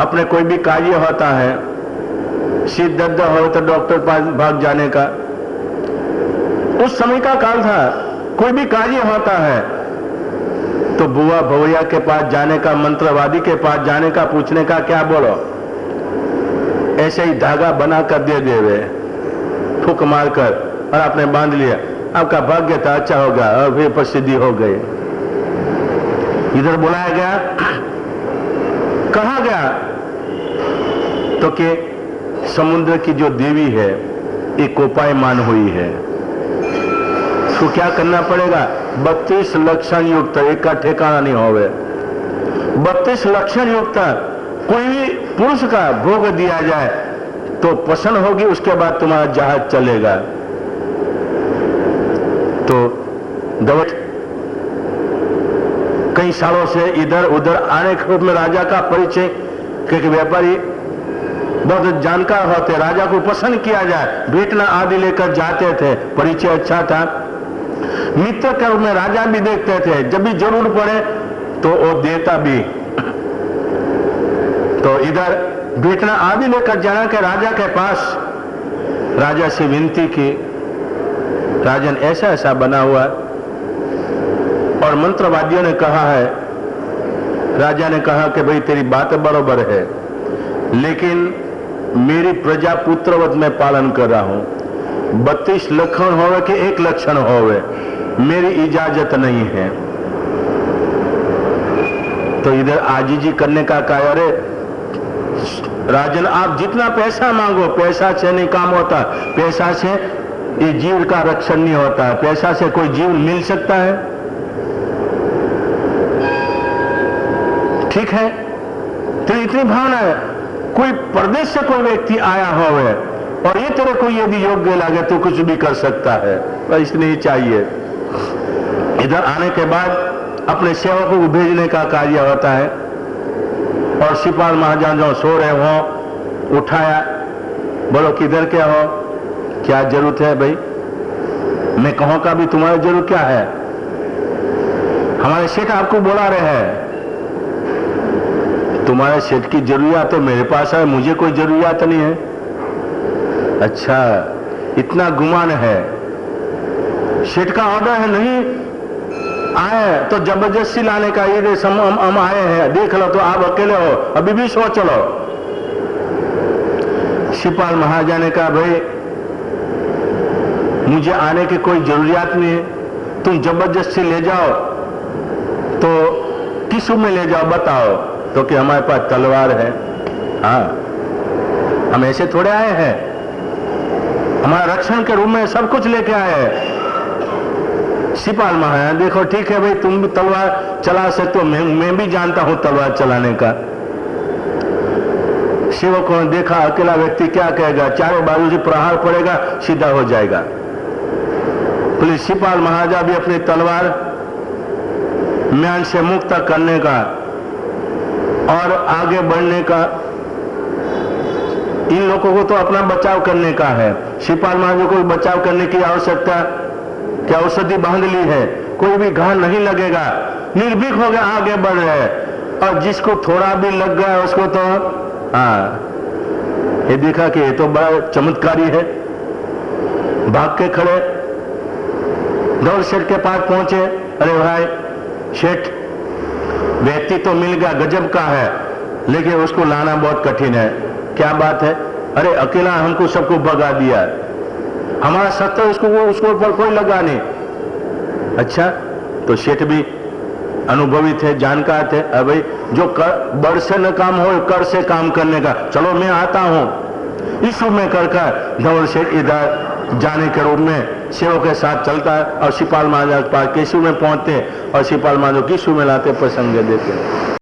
अपने कोई भी कार्य होता है, शीत दर्द हो तो डॉक्टर पास भाग जाने का, उस समय का काल था, कोई भी कार्य होता है तो बुआ भवैया के पास जाने का, मंत्रवादी के पास जाने का, पूछने का क्या बोलो, ऐसे ही धागा बना कर दे देवे, फूक मारकर, और आपने बांध लिया, आपका भाग्य था अच्छा होगा, और फिर प्रसिद्धि हो गई। इधर बुलाया गया, कहा गया तो कि समुद्र की जो देवी है ये कोपायमान हुई है, तो क्या करना पड़ेगा, 32 लक्षण युक्त, एक का ठिकाना नहीं होवे, 32 लक्षण युक्त कोई भी पुरुष का भोग दिया जाए तो प्रसन्न होगी, उसके बाद तुम्हारा जहाज चलेगा। तो दवट कई सालों से इधर उधर आने के रूप में राजा का परिचय, क्योंकि व्यापारी बहुत जानकार होते, राजा को पसंद किया जाए, भेंटना आदि लेकर जाते थे, परिचय अच्छा था, मित्र के रूप में राजा भी देखते थे, जब भी जरूर पड़े तो वो देता भी। तो इधर भेंटना आदि लेकर जाना के राजा के पास, राजा से विनती की, राजन ऐसा ऐसा बना हुआ, और मंत्रवादियों ने कहा है, राजा ने कहा कि भाई तेरी बात बराबर है, लेकिन मेरी प्रजा पुत्रवत में पालन कर रहा हूं, 32 लक्षण होवे कि 1 लक्षण होवे, मेरी इजाजत नहीं है। तो इधर आजीजी करने का कार्य, राजन आप जितना पैसा मांगो, पैसा से नहीं काम होता, पैसा से ये जीव का रक्षण नहीं होता है, पैसा से कोई जीव मिल सकता है? ठीक है, तेरी इतनी भावना है, कोई परदेश से कोई व्यक्ति आया होवे और ये तेरे को यदि योग्य लगे तो कुछ भी कर सकता है, बस इतनी ही चाहिए। इधर आने के बाद अपने सेवकों को भेजने का कार्य होता है, और शिपाल महाराज जो सो रहे हो उठाया, बोलो किधर क्या हो, क्या जरूरत है भाई, मैं कहूं का भी तुम्हारी जरूरत क्या है, हमारे सेठ आपको बुला रहे हैं, तुम्हारे सेठ की जरूरत तो मेरे पास है, मुझे कोई जरूरत नहीं है। अच्छा, इतना गुमान है, सेठ का ऑर्डर है, नहीं आए तो जबरदस्ती लाने का, ये हम आए हैं, देख लो तो आप अकेले हो, अभी भी सोच लो। शिपाल महाराजा ने कहा भाई मुझे आने की कोई जरूरत नहीं है, तुम जबरदस्ती ले जाओ तो किस रूप में ले जाओ बताओ? तो कि हमारे पास तलवार है। हाँ, हम ऐसे थोड़े आए हैं, हमारा रक्षण के रूप में सब कुछ लेके आए हैं। शिपाल महाराज देखो ठीक है भाई, तुम भी तलवार चला सकते हो, मैं भी जानता हूं तलवार चलाने का। सेवकों ने देखा अकेला व्यक्ति क्या कहेगा, चारों बाजू से प्रहार पड़ेगा, सीधा हो जाएगा। पुलिस शिपाल महाराजा भी अपनी तलवार म्यान से मुक्त करने का और आगे बढ़ने का, इन लोगों को तो अपना बचाव करने का है। शिपाल महाराज को बचाव करने की आवश्यकता क्या, औषधि बांध ली है, कोई भी घाव नहीं लगेगा, निर्भीक हो गया आगे बढ़ रहे हैं। और जिसको थोड़ा भी लग गया उसको तो ये देखा कि ये तो बड़ा चमत्कारी है। भाग के खड़े दौड़ सेठ के पास पहुंचे। अरे भाई सेठ, व्यक्ति तो मिल गया, गजब का है, लेकिन उसको लाना बहुत कठिन है। क्या बात है? अरे अकेला हमको सबको भगा दिया, हमारा सत्ता उसको ऊपर कोई लगा नहीं। अच्छा, तो सेठ भी अनुभवी थे, जानकार थे। अभी जो बड़ से न काम हो, कर से काम करने का, चलो मैं आता हूं, इस रूप में कर धवल सेठ इधर जाने के रूप में सेवक के साथ चलता है और शिपाल महाराज के पास किस रूप में पहुंचते और शिपाल महाराज किस रूप में लाते प्रसंग देते।